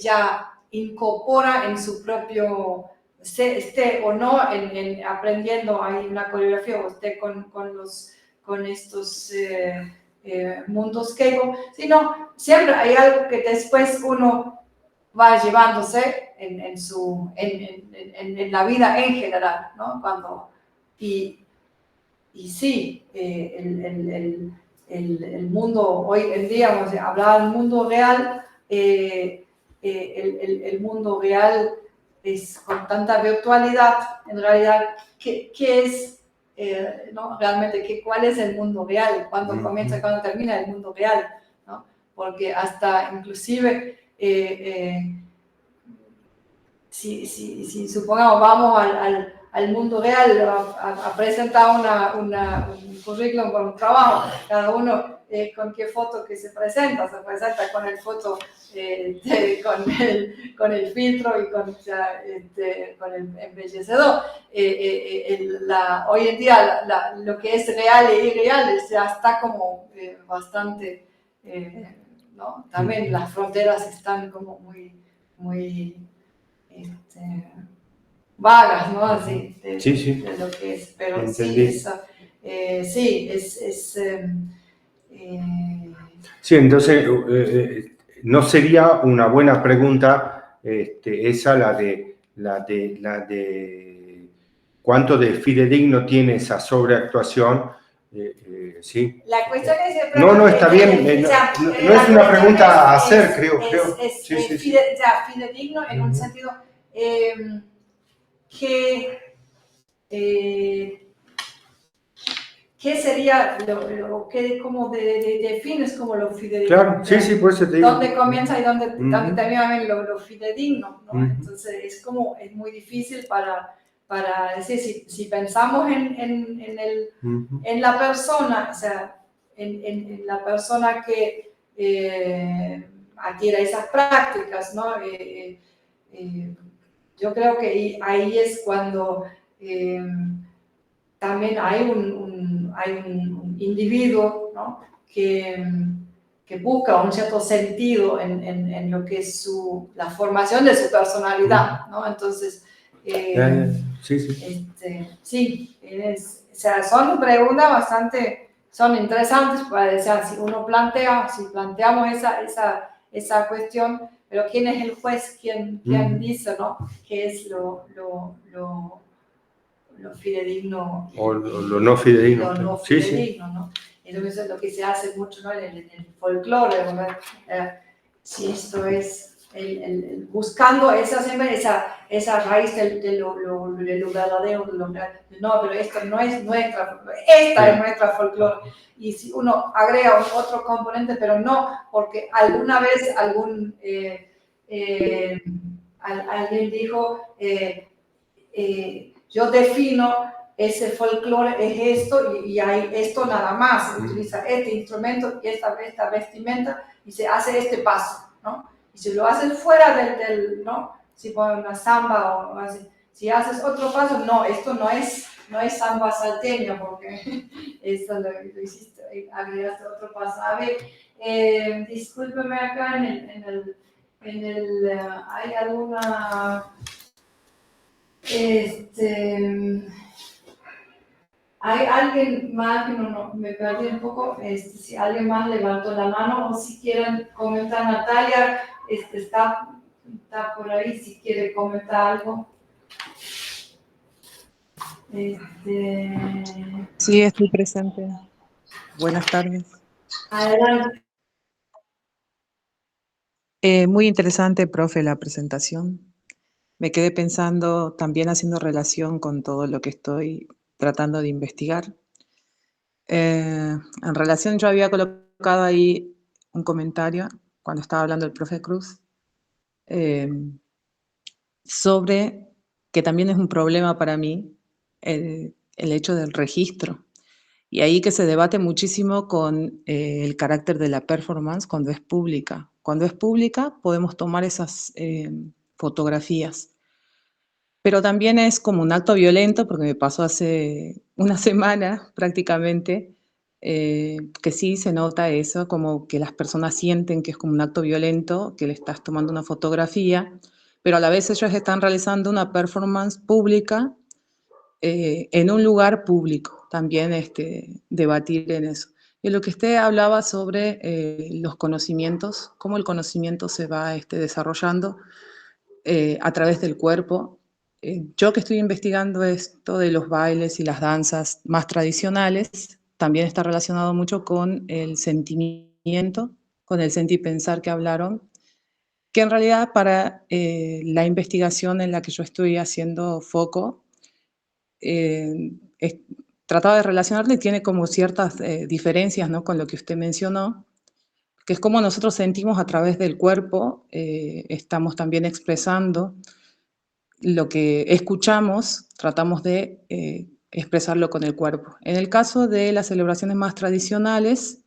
ya incorpora en su propio, esté o no aprendiendo ahí una coreografía o esté con estos mundos K-pop, sino siempre hay algo que después uno va llevándose en la vida en general, ¿no? Y sí, el mundo hoy en día, o sea, hablar del mundo real, el mundo real es con tanta virtualidad, en realidad, ¿qué es ¿no? realmente? ¿Cuál es el mundo real? ¿Cuándo comienza y cuándo termina el mundo real? ¿No? Porque hasta inclusive, si supongamos vamos al mundo real, a presentar un currículum con un trabajo, cada uno con qué foto que se presenta con el foto, con el filtro y con el embellecedor. Hoy en día lo que es real e irreal ya está como bastante, ¿no? También las fronteras están como muy vagas, ¿no? Así, de lo que es, pero entendí. Sí, Sí, entonces no sería una buena pregunta esa la de cuánto de fidedigno tiene esa sobreactuación sí. La cuestión es siempre... No, está bien, no es una pregunta a hacer, creo. Sí. Fidedigno en un sentido ¿qué sería lo que como defines como lo fidedigno? Claro, sí, por eso te digo. ¿Dónde comienza y dónde termina lo fidedigno? ¿no? Entonces es muy difícil para decir, si pensamos en la persona, o sea, en la persona que adquiere esas prácticas, ¿no? Yo creo que ahí es cuando también hay un individuo, ¿no? que busca un cierto sentido en lo que es la formación de su personalidad, ¿no? Entonces, o sea, son preguntas son interesantes para decir, si planteamos esa cuestión, pero ¿quién es el juez? ¿Quién dice, ¿no? ¿Qué es lo fidedigno? O lo no fidedigno. Lo no fidedigno, ¿no? Entonces es lo que se hace mucho, ¿no? en el folclore, ¿verdad? Si esto es buscando esa raíz de lo verdadero, no, pero esto no es nuestra, esta es nuestra folclore. Y si uno agrega otro componente, pero no, porque alguna vez alguien dijo, yo defino ese folclore es esto y hay esto nada más, se utiliza este instrumento y esta vestimenta y se hace este paso, ¿no? Y si lo haces fuera ¿no? Si pones una samba o así, si haces otro paso, no, esto no es samba salteña porque esto lo hiciste, agregaste otro paso. A ver, discúlpeme acá hay alguna... ¿Hay alguien más que no, me perdí un poco? Si alguien más levantó la mano o si quieren comentar, Natalia está por ahí, si quiere comentar algo. Sí, estoy presente. Buenas tardes. Adelante. Muy interesante, profe, la presentación. Me quedé pensando, también haciendo relación con todo lo que estoy tratando de investigar. En relación, yo había colocado ahí un comentario cuando estaba hablando el profe Cruz sobre que también es un problema para mí el hecho del registro. Y ahí que se debate muchísimo con el carácter de la performance cuando es pública. Cuando es pública podemos tomar esas fotografías. Pero también es como un acto violento, porque me pasó hace una semana prácticamente, que sí se nota eso, como que las personas sienten que es como un acto violento, que le estás tomando una fotografía, pero a la vez ellos están realizando una performance pública en un lugar público, también debatir en eso. Y lo que usted hablaba sobre los conocimientos, cómo el conocimiento se va desarrollando a través del cuerpo. Yo que estoy investigando esto de los bailes y las danzas más tradicionales, también está relacionado mucho con el sentimiento, con el sentir y pensar que hablaron, que en realidad para la investigación en la que yo estoy haciendo foco, trataba de relacionarle y tiene como ciertas diferencias, ¿no? Con lo que usted mencionó, que es como nosotros sentimos a través del cuerpo, estamos también expresando lo que escuchamos, tratamos de expresarlo con el cuerpo. En el caso de las celebraciones más tradicionales,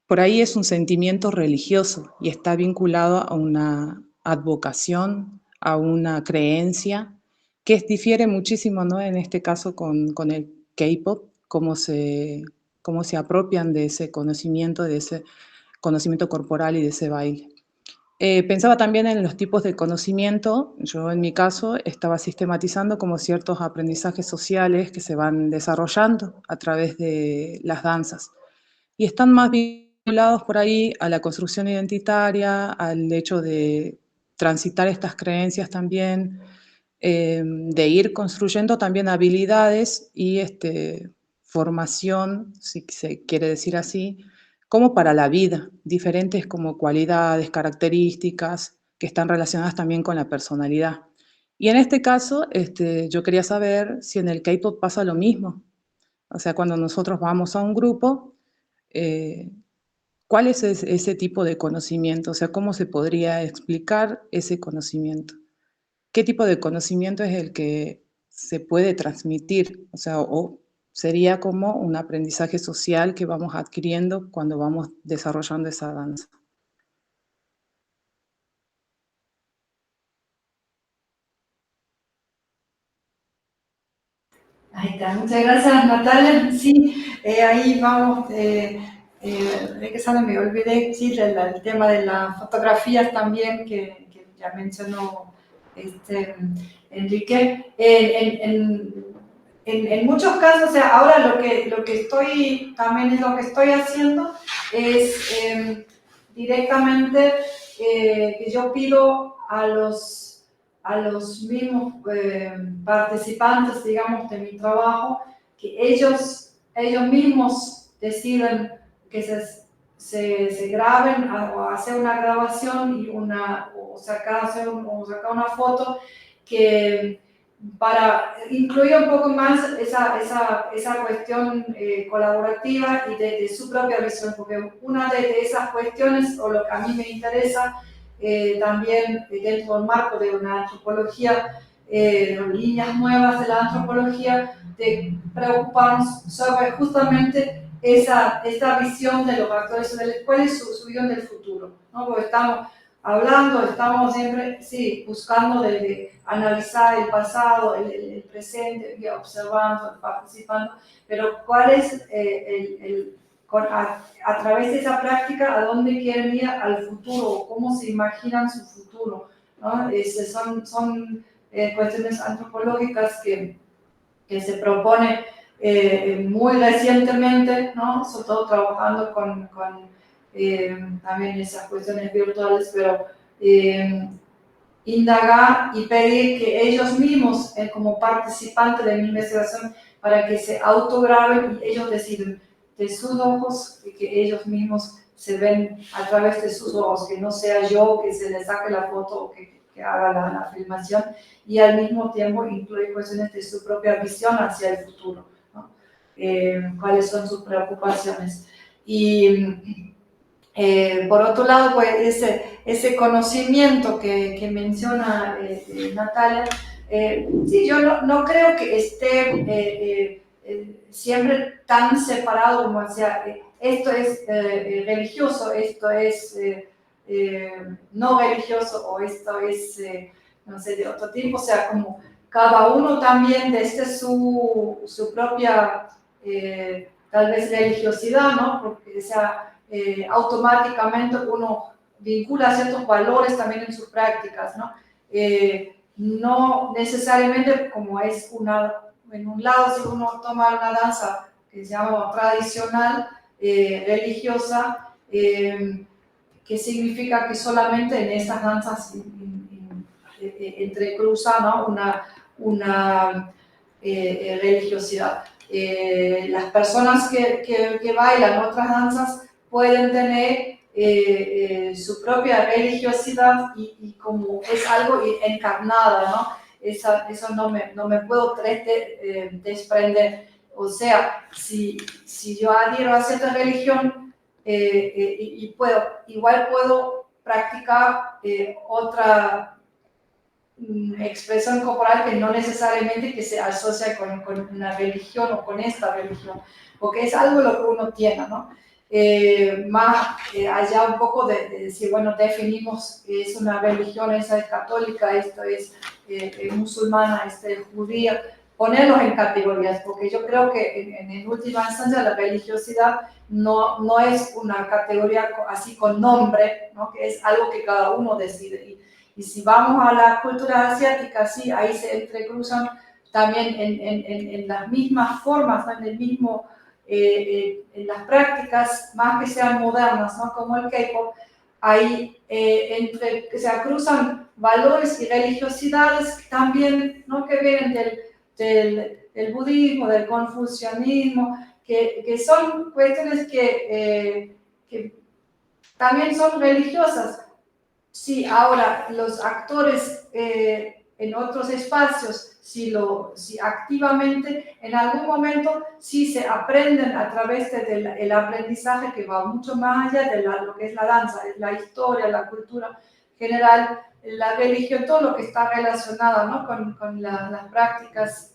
por ahí es un sentimiento religioso y está vinculado a una advocación, a una creencia, que difiere muchísimo, ¿no? En este caso con el K-pop, cómo se apropian de ese conocimiento corporal y de ese baile. Pensaba también en los tipos de conocimiento. Yo en mi caso estaba sistematizando como ciertos aprendizajes sociales que se van desarrollando a través de las danzas. Y están más vinculados por ahí a la construcción identitaria, al hecho de transitar estas creencias también, de ir construyendo también habilidades y formación, si se quiere decir así, como para la vida, diferentes como cualidades, características que están relacionadas también con la personalidad. Y en este caso, yo quería saber si en el K-pop pasa lo mismo. O sea, cuando nosotros vamos a un grupo, ¿cuál es ese tipo de conocimiento? O sea, ¿cómo se podría explicar ese conocimiento? ¿Qué tipo de conocimiento es el que se puede transmitir? O sea, o sería como un aprendizaje social que vamos adquiriendo cuando vamos desarrollando esa danza. Ahí está, muchas gracias Natalia. Sí, ahí vamos, regresando, me olvidé, sí, el tema de las fotografías también que ya mencionó Enrique. En muchos casos, o sea, ahora lo que estoy, también es lo que estoy haciendo, es directamente que yo pido a los mismos participantes, digamos, de mi trabajo, que ellos mismos deciden que se graben o hacer una grabación y o sacar una foto que para incluir un poco más esa cuestión colaborativa y de su propia visión, porque una de esas cuestiones, o lo que a mí me interesa, también dentro del marco de una antropología, líneas nuevas de la antropología, de preocuparnos sobre justamente esta visión de los actores, cuál es su visión del futuro, ¿no? Porque estamos siempre, sí, buscando de analizar el pasado, el presente, observando, participando, pero cuál es a través de esa práctica, a dónde quieren ir al futuro, cómo se imaginan su futuro, ¿no? Son cuestiones antropológicas que se propone muy recientemente, ¿no? Sobre todo trabajando con también esas cuestiones virtuales, pero indagar y pedir que ellos mismos, como participantes de mi investigación, para que se autograben y ellos deciden de sus ojos, y que ellos mismos se ven a través de sus ojos, que no sea yo que se les saque la foto o que haga la filmación, y al mismo tiempo incluir cuestiones de su propia visión hacia el futuro, ¿no? Cuáles son sus preocupaciones. Y por otro lado, pues ese conocimiento que menciona Natalia, sí, yo no creo que esté siempre tan separado como decía, esto es religioso, esto es no religioso, o esto es, no sé, de otro tipo, o sea, como cada uno también desde su propia, tal vez, religiosidad, ¿no? Porque, o sea, automáticamente uno vincula ciertos valores también en sus prácticas, ¿no? No necesariamente como es en un lado, si uno toma una danza que se llama tradicional, religiosa, que significa que solamente en estas danzas entrecruza, ¿no? una religiosidad. Las personas que bailan otras danzas pueden tener su propia religiosidad y como es algo encarnada, ¿no? Eso no me puedo desprender. O sea, si yo adhiero a cierta religión igual puedo practicar otra expresión corporal que no necesariamente que se asocia con una religión o con esta religión, porque es algo lo que uno tiene, ¿no? Más allá un poco de decir, bueno, definimos que es una religión, esa es católica, esto es musulmana, esta es judía, ponerlos en categorías, porque yo creo que en última instancia la religiosidad no es una categoría así con nombre, ¿no? Que es algo que cada uno decide. Y si vamos a la cultura asiática, sí, ahí se entrecruzan también en las mismas formas, ¿no? En el mismo, en las prácticas más que sean modernas, ¿no? Como el K-pop, ahí se cruzan valores y religiosidades también, ¿no? Que vienen del budismo, del confucianismo, que son cuestiones que también son religiosas. Sí, ahora los actores en otros espacios, si activamente, en algún momento, sí se aprenden a través del aprendizaje que va mucho más allá de lo que es la danza, la historia, la cultura general, la religión, todo lo que está relacionado, ¿no? con las prácticas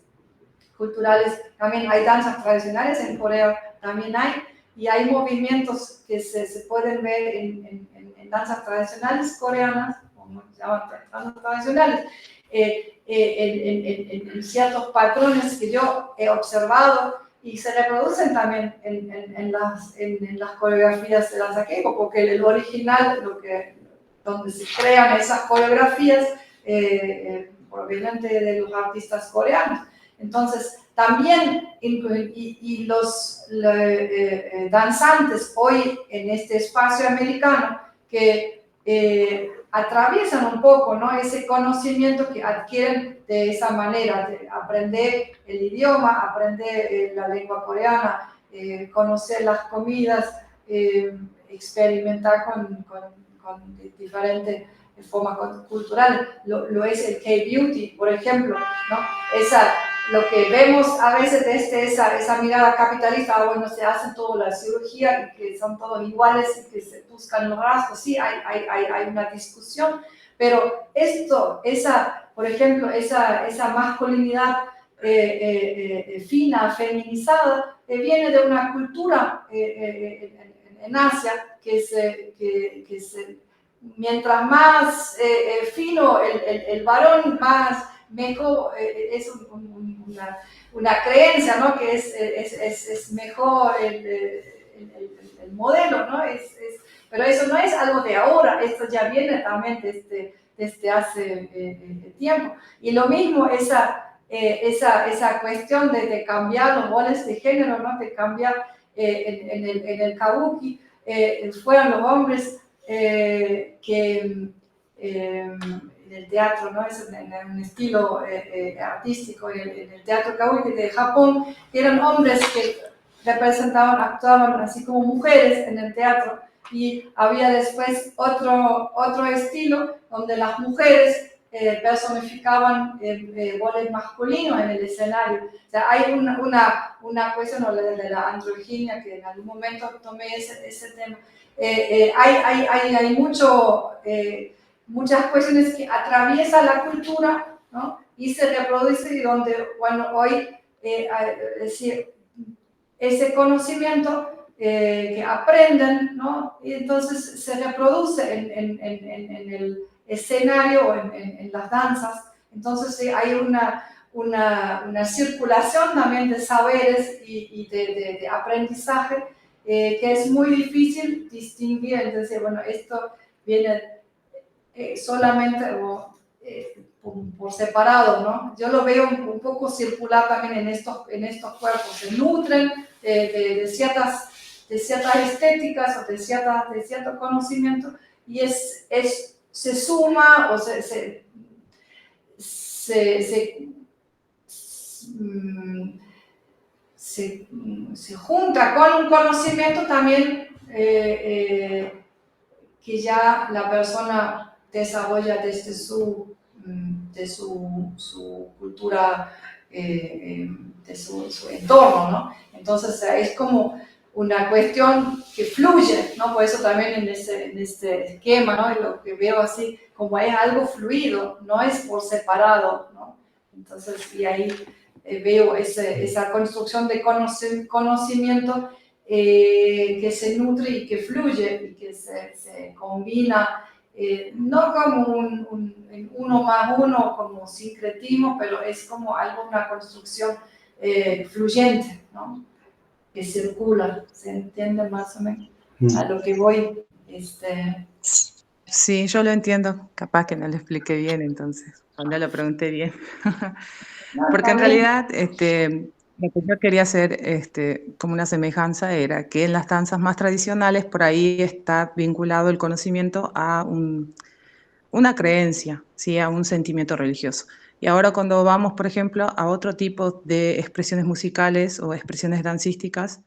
culturales. También hay danzas tradicionales, en Corea también hay, y hay movimientos que se pueden ver en danzas tradicionales coreanas, como se llaman danzas tradicionales, en ciertos patrones que yo he observado y se reproducen también en las coreografías de danza Keiko, porque el original, donde se crean esas coreografías, provienen de los artistas coreanos. Entonces, también, y los danzantes hoy en este espacio americano que atraviesan un poco, ¿no? Ese conocimiento que adquieren de esa manera, de aprender el idioma, aprender la lengua coreana, conocer las comidas, experimentar con diferentes formas culturales. Lo es el K-Beauty, por ejemplo, ¿no? Lo que vemos a veces desde esa mirada capitalista, bueno, se hacen toda la cirugía y que son todos iguales y que se buscan los rasgos, sí, hay una discusión, pero por ejemplo, esa masculinidad fina, feminizada, viene de una cultura en Asia mientras más fino el varón, mejor, es una creencia, ¿no? Que es mejor el modelo, ¿no? Pero eso no es algo de ahora, esto ya viene también desde hace tiempo. Y lo mismo, esa cuestión de cambiar los roles de género, ¿no? De cambiar en el kabuki, fueron los hombres que en el teatro, ¿no? Es en un estilo artístico, en el teatro kabuki de Japón, que eran hombres que actuaban así como mujeres en el teatro, y había después otro estilo donde las mujeres personificaban roles masculinos en el escenario. O sea, hay una cuestión de la androginia, que en algún momento tomé ese tema. Hay muchas cuestiones que atraviesan la cultura, ¿no? Y se reproduce, y donde, bueno, hoy, es decir, ese conocimiento que aprenden, ¿no? Y entonces se reproduce en el escenario o en las danzas. Entonces hay una circulación también de saberes y de aprendizaje que es muy difícil distinguir. Entonces, bueno, esto viene solamente por separado, ¿no? Yo lo veo un poco circular también en estos cuerpos. Se nutren de ciertas estéticas o de cierto conocimiento, y se suma o se junta con un conocimiento también que ya la persona desarrolla desde su cultura, de su entorno, ¿no? Entonces es como una cuestión que fluye, ¿no? Por eso también en este esquema, ¿no? Y lo que veo así, como es algo fluido, no es por separado, ¿no? Entonces, y ahí veo esa construcción de conocimiento que se nutre y que fluye y que se combina, no como un uno más uno, como sincretismo, pero es como una construcción fluyente, ¿no? Que circula. ¿Se entiende más o menos a lo que voy? Sí, yo lo entiendo. Capaz que no lo expliqué bien, entonces, cuando lo pregunté bien. Porque en realidad, lo que yo quería hacer como una semejanza era que en las danzas más tradicionales por ahí está vinculado el conocimiento a una creencia, ¿sí? A un sentimiento religioso. Y ahora cuando vamos, por ejemplo, a otro tipo de expresiones musicales o expresiones dancísticas,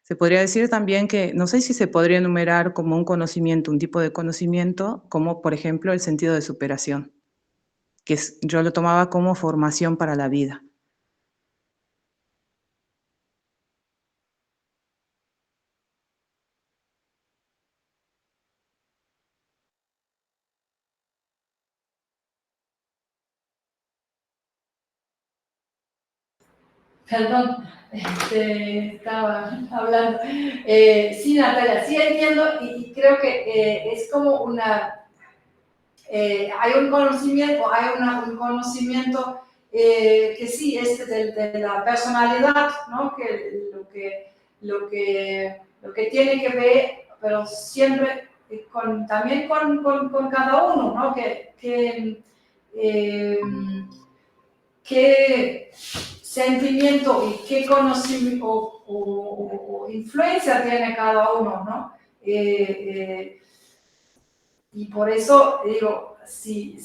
se podría decir también que, no sé si se podría enumerar como un conocimiento, un tipo de conocimiento, como por ejemplo el sentido de superación, yo lo tomaba como formación para la vida. Perdón, estaba hablando. Sí, Natalia, sí entiendo y creo que es como hay un conocimiento, un conocimiento que sí es de la personalidad, ¿no? Lo que tiene que ver, pero siempre también con cada uno, ¿no? Qué sentimiento y qué conocimiento o influencia tiene cada uno, ¿no? Y por eso digo, si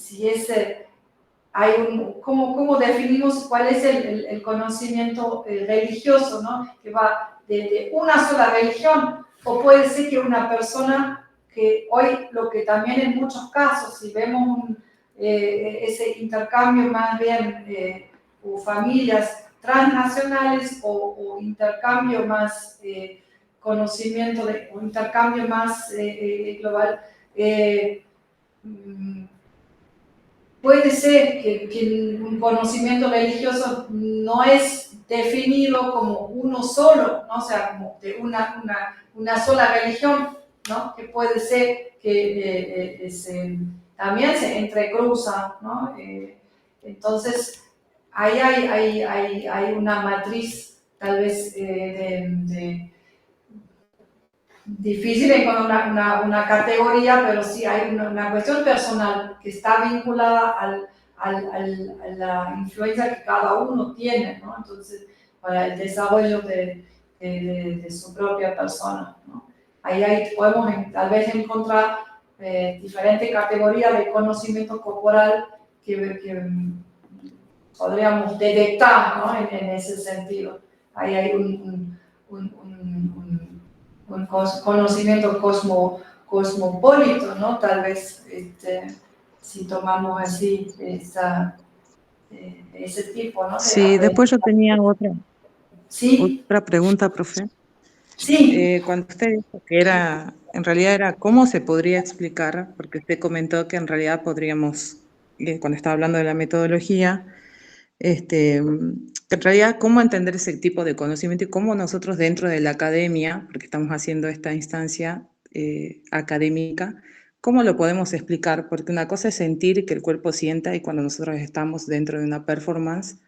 ¿cómo definimos cuál es el conocimiento religioso, ¿no? Que va de una sola religión, o puede ser que una persona que hoy, lo que también en muchos casos, si vemos ese intercambio más bien, o familias transnacionales o intercambio más conocimiento, o intercambio más global, puede ser que un conocimiento religioso no es definido como uno solo, ¿no? O sea, como de una sola religión, ¿no? Que puede ser que también se entrecruza, ¿no? Entonces, ahí hay una matriz tal vez difícil encontrar una categoría, pero sí hay una cuestión personal que está vinculada a la influencia que cada uno tiene, ¿no? Entonces, para el desarrollo de su propia persona, ¿no? Ahí podemos tal vez encontrar diferentes categorías de conocimiento corporal que podríamos detectar, ¿no? En ese sentido. Ahí hay un conocimiento cosmopolito, ¿no? Tal vez, si tomamos así ese tipo, ¿no? Sí, después yo tenía Sí, otra pregunta, profe. sí. Cuando usted dijo que en realidad era cómo se podría explicar, porque usted comentó que en realidad podríamos, cuando estaba hablando de la metodología, que en realidad cómo entender ese tipo de conocimiento y cómo nosotros dentro de la academia, porque estamos haciendo esta instancia académica, cómo lo podemos explicar, porque una cosa es sentir que el cuerpo sienta y cuando nosotros estamos dentro de una performance,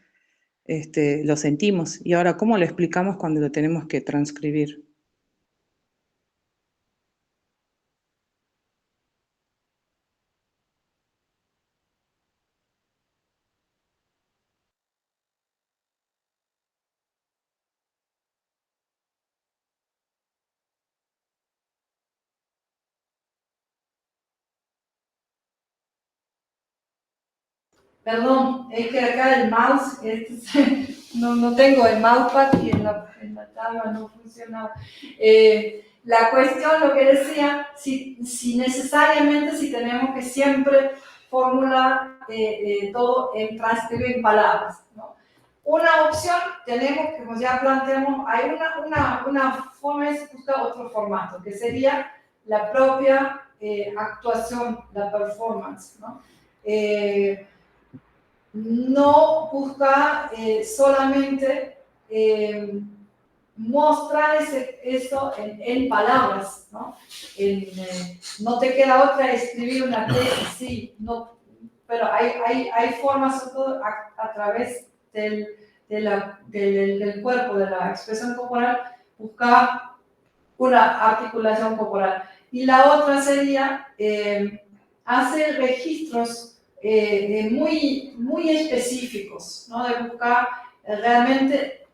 lo sentimos. Y ahora, ¿cómo lo explicamos cuando lo tenemos que transcribir? Perdón, es que acá el mouse, no tengo el mousepad y en la tabla no funcionaba. La cuestión, lo que decía, si necesariamente si tenemos que siempre formular todo en transcribir palabras, ¿no? Una opción tenemos, que como ya planteamos, hay una forma de buscar otro formato, que sería la propia actuación, la performance, ¿no? No busca solamente mostrar eso en palabras, ¿no? No te queda otra escribir una tesis, sí, no, pero hay formas, sobre todo a través del cuerpo, de la expresión corporal, buscar una articulación corporal. Y la otra sería hacer registros muy específicos, ¿no? De buscar realmente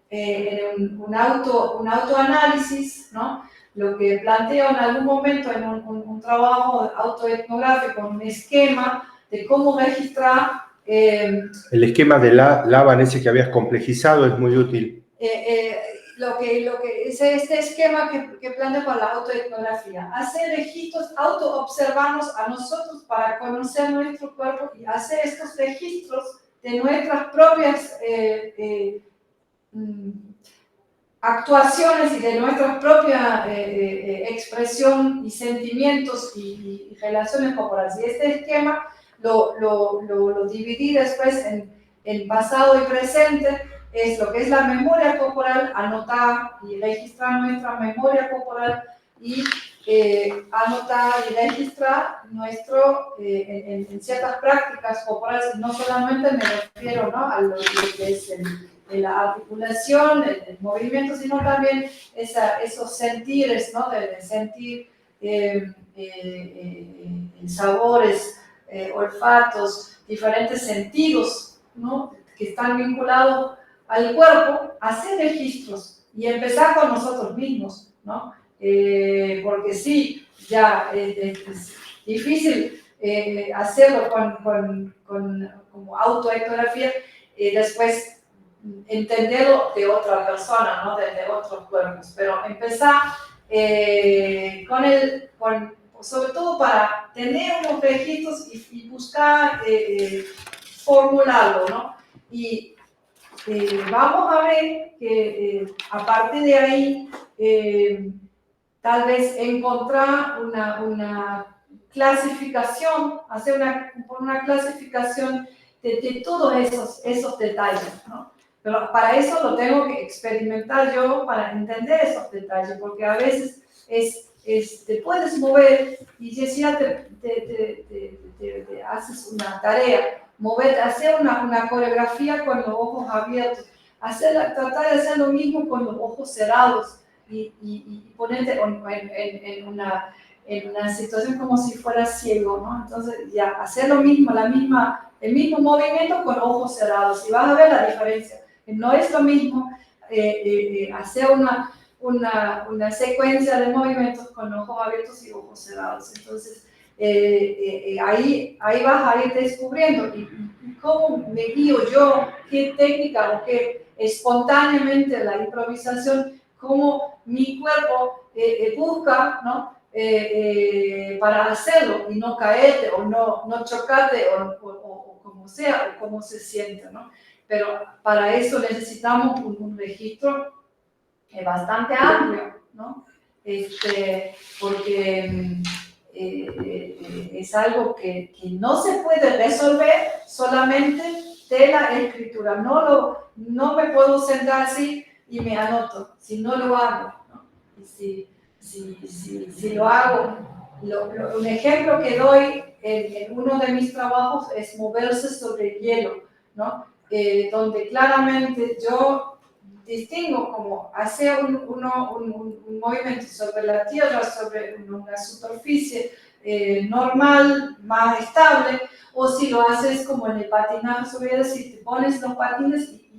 un autoanálisis, ¿no? Lo que planteo en algún momento en un trabajo autoetnográfico, un esquema de cómo registrar El esquema de Laban, ese que habías complejizado, es muy útil. Lo que es este esquema que plantea con la autoetnografía, hacer registros, autoobservarnos a nosotros para conocer nuestro cuerpo y hacer estos registros de nuestras propias actuaciones y de nuestra propia expresión y sentimientos y relaciones corporales. Y este esquema lo dividí después en pasado y presente. Es lo que es la memoria corporal, anotar y registrar nuestra memoria corporal y anotar y registrar nuestro, en ciertas prácticas corporales, no solamente me refiero, ¿no?, a lo que es la articulación, el movimiento, sino también esos sentires, ¿no?, de sentir sabores, olfatos, diferentes sentidos, ¿no?, que están vinculados al cuerpo, hacer registros y empezar con nosotros mismos, ¿no? Porque sí, ya es difícil hacerlo como autoetnografía, después entenderlo de otra persona, ¿no?, de otros cuerpos, pero empezar sobre todo para tener unos registros y buscar formularlo, ¿no? Y vamos a ver que a partir de ahí tal vez encontrar una clasificación, hacer una clasificación de todos esos detalles, ¿no? Pero para eso lo tengo que experimentar yo para entender esos detalles, porque a veces te puedes mover y si ya te haces una tarea, hacer una coreografía con los ojos abiertos, tratar de hacer lo mismo con los ojos cerrados y ponerte en una situación como si fueras ciego, ¿no? Entonces ya hacer lo mismo, el mismo movimiento con ojos cerrados y vas a ver la diferencia. No es lo mismo hacer una secuencia de movimientos con ojos abiertos y ojos cerrados. Entonces, ahí vas a ir descubriendo y cómo me guío yo, qué técnica o qué espontáneamente la improvisación, cómo mi cuerpo busca, ¿no?, para hacerlo y no caerte o no chocarte o como sea, o cómo se siente, ¿no? Pero para eso necesitamos un registro bastante amplio, ¿no? Porque es algo que no se puede resolver solamente de la escritura. No me puedo sentar así y me anoto, si no lo hago, ¿no? Y si lo hago, un ejemplo que doy en uno de mis trabajos es moverse sobre el hielo, ¿no? Donde claramente yo distingo como hacer un movimiento sobre la tierra, sobre una superficie normal, más estable, o si lo haces como en el patinaje sobre hielo, si te pones los patines y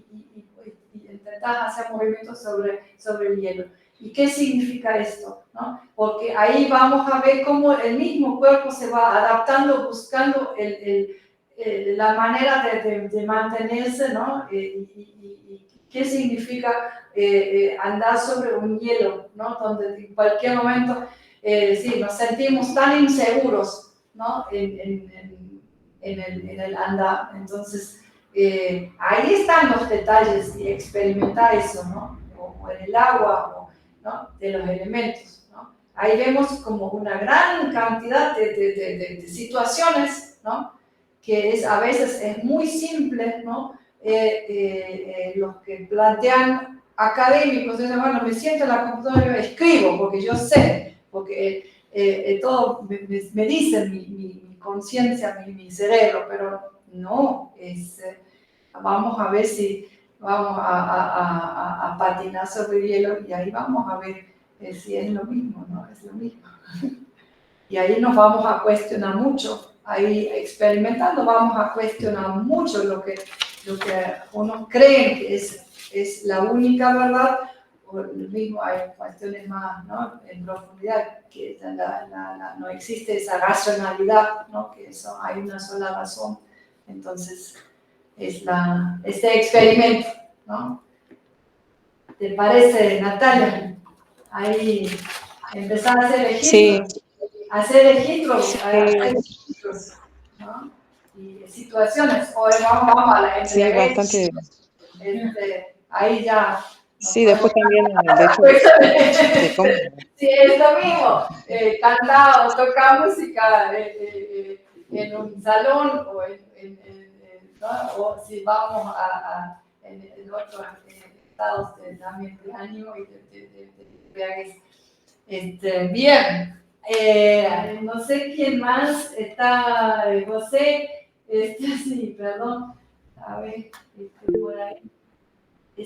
intentas hacer movimientos sobre el hielo. ¿Y qué significa esto?, ¿no? Porque ahí vamos a ver cómo el mismo cuerpo se va adaptando, buscando la manera de mantenerse, ¿no? Y qué significa andar sobre un hielo, ¿no? Donde en cualquier momento sí, nos sentimos tan inseguros, ¿no?, en el andar. Entonces, ahí están los detalles y experimentar eso, ¿no? O en el agua, ¿no?, de los elementos, ¿no? Ahí vemos como una gran cantidad de situaciones, ¿no?, que a veces es muy simple, ¿no? Los que plantean académicos dicen, bueno, me siento en la computadora y escribo, porque yo sé, porque todo me dice mi conciencia, mi cerebro, pero no, vamos a ver si vamos a patinar sobre el hielo y ahí vamos a ver si es lo mismo, ¿no? Es lo mismo. Y ahí nos vamos a cuestionar mucho, ahí experimentando vamos a cuestionar mucho lo que uno cree que es la única verdad, o lo mismo hay cuestiones más, ¿no?, en profundidad, que no existe esa racionalidad, ¿no?, que hay una sola razón. Entonces, es este experimento, ¿no? ¿Te parece, Natalia? Ahí empezar a hacer registros. Sí, Hacer registros, sí, ¿no? Y situaciones, o vamos a la sí, entrevista, bastante. ahí ya. Sí, después también, de hecho, de cómo. Sí, es lo mismo, cantar o tocar música en un salón o ¿no? O si vamos en otros estados también de ánimo y de viajes. Bien, no sé quién más está, José, sí, perdón, a ver, por ahí.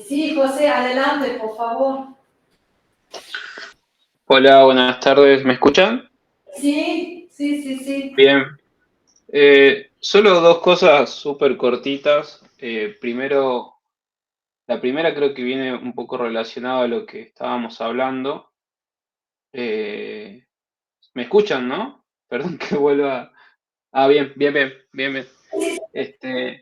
Sí, José, adelante, por favor. Hola, buenas tardes, ¿me escuchan? Sí, sí, sí, sí. Bien. Solo dos cosas súper cortitas. Primero, la primera creo que viene un poco relacionada a lo que estábamos hablando. Eh, ¿Me escuchan, no? Perdón que vuelva. Ah, bien, bien, bien, bien, bien.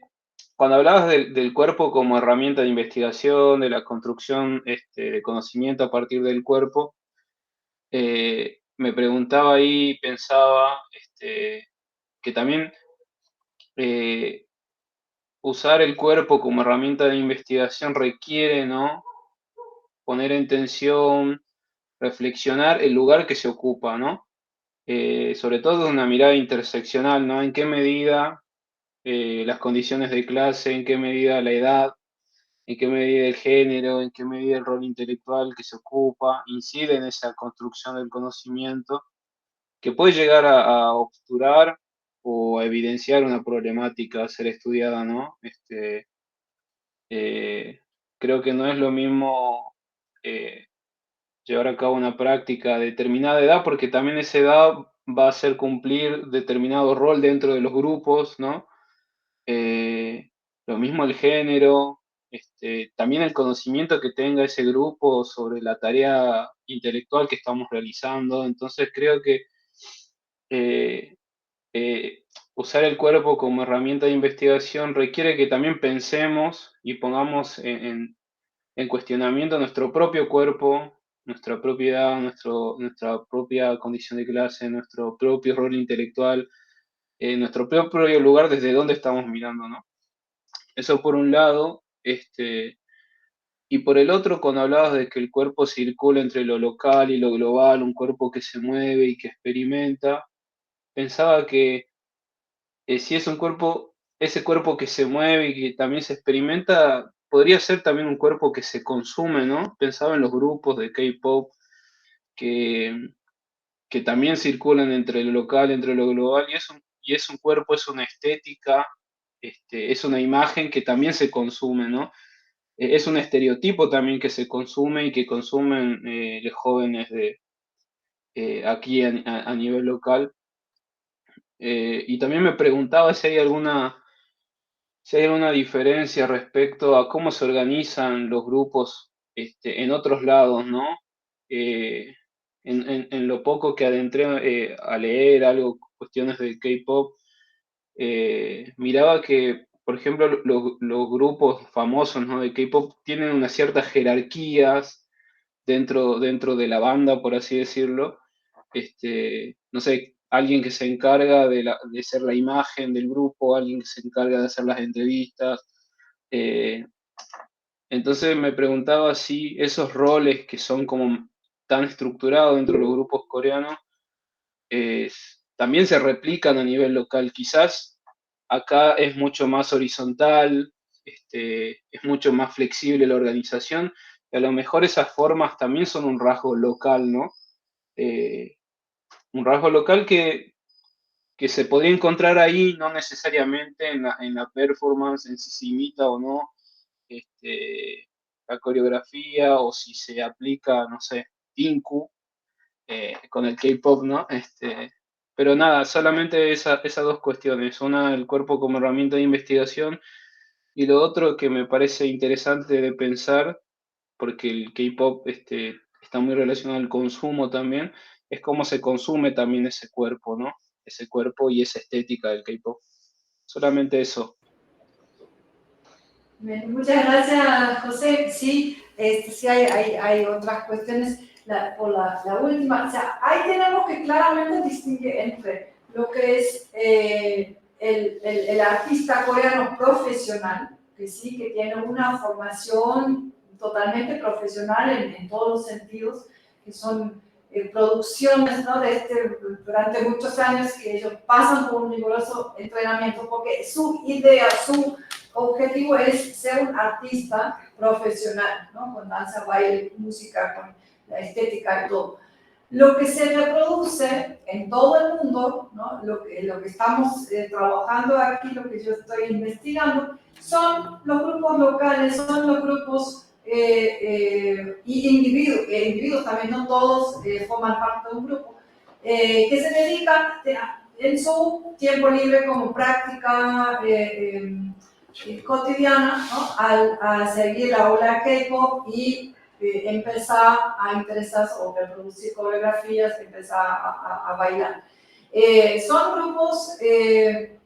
Cuando hablabas del cuerpo como herramienta de investigación, de la construcción de conocimiento a partir del cuerpo, me preguntaba ahí, pensaba que también eh, usar el cuerpo como herramienta de investigación requiere, ¿no? Poner en tensión, reflexionar el lugar que se ocupa, ¿no? Sobre todo de una mirada interseccional, ¿no? En qué medida las condiciones de clase, en qué medida la edad, en qué medida el género, en qué medida el rol intelectual que se ocupa, incide en esa construcción del conocimiento, que puede llegar a obturar o a evidenciar una problemática a ser estudiada, ¿no? Eh, Creo que no es lo mismo llevar a cabo una práctica de determinada edad, porque también esa edad va a hacer cumplir determinado rol dentro de los grupos, ¿no? Lo mismo el género, también el conocimiento que tenga ese grupo sobre la tarea intelectual que estamos realizando. Entonces creo que eh, usar el cuerpo como herramienta de investigación requiere que también pensemos y pongamos en cuestionamiento nuestro propio cuerpo, nuestra propiedad, nuestra propia condición de clase, nuestro propio rol intelectual, nuestro propio lugar desde donde estamos mirando, ¿no? Eso por un lado, y por el otro, cuando hablabas de que el cuerpo circula entre lo local y lo global, un cuerpo que se mueve y que experimenta, pensaba que si es un cuerpo, ese cuerpo que se mueve y que también se experimenta, podría ser también un cuerpo que se consume, ¿no? Pensaba en los grupos de K-pop que, que también circulan entre lo local, entre lo global, y es un cuerpo, es una estética, es una imagen que también se consume, ¿no? Es un estereotipo también que se consume y que consumen los jóvenes aquí a nivel local. Y también me preguntaba si hay alguna diferencia respecto a cómo se organizan los grupos en otros lados, ¿no? Eh, en lo poco que adentré a leer algo, cuestiones de K-pop, miraba que, por ejemplo, los grupos famosos, ¿no? de K-pop tienen unas ciertas jerarquías dentro de la banda, por así decirlo. No sé, alguien que se encarga de ser la imagen del grupo, alguien que se encarga de hacer las entrevistas. eh, entonces me preguntaba si esos roles que son como tan estructurados dentro de los grupos coreanos eh, también se replican a nivel local. Quizás acá es mucho más horizontal, es mucho más flexible la organización, y a lo mejor esas formas también son un rasgo local, ¿no? Eh, un rasgo local que se podría encontrar ahí, no necesariamente en la performance, en si se imita o no la coreografía, o si se aplica, no sé, Tinku con el K-pop, ¿no? Pero nada, solamente esas dos cuestiones. Una, el cuerpo como herramienta de investigación, y lo otro que me parece interesante de pensar, porque el K-pop está muy relacionado al consumo también, es cómo se consume también ese cuerpo, ¿no? Ese cuerpo y esa estética del K-pop. Solamente eso. Muchas gracias, José. Sí, sí hay otras cuestiones. Por la última, o sea, ahí tenemos que claramente distinguir entre lo que es el artista coreano profesional, que sí, que tiene una formación totalmente profesional en todos los sentidos, que son producciones, ¿no? Durante muchos años que ellos pasan por un riguroso entrenamiento, porque su idea, su objetivo es ser un artista profesional, ¿no? Con danza, baile, música, con la estética y todo. Lo que se reproduce en todo el mundo, ¿no? Lo que estamos trabajando aquí, lo que yo estoy investigando, son los grupos locales, son los grupos y individuos también, no todos forman parte de un grupo, que se dedican en su tiempo libre como práctica cotidiana, ¿no? a seguir la ola K-pop y empezar a interesarse o reproducir coreografías, empezar a bailar. Son grupos que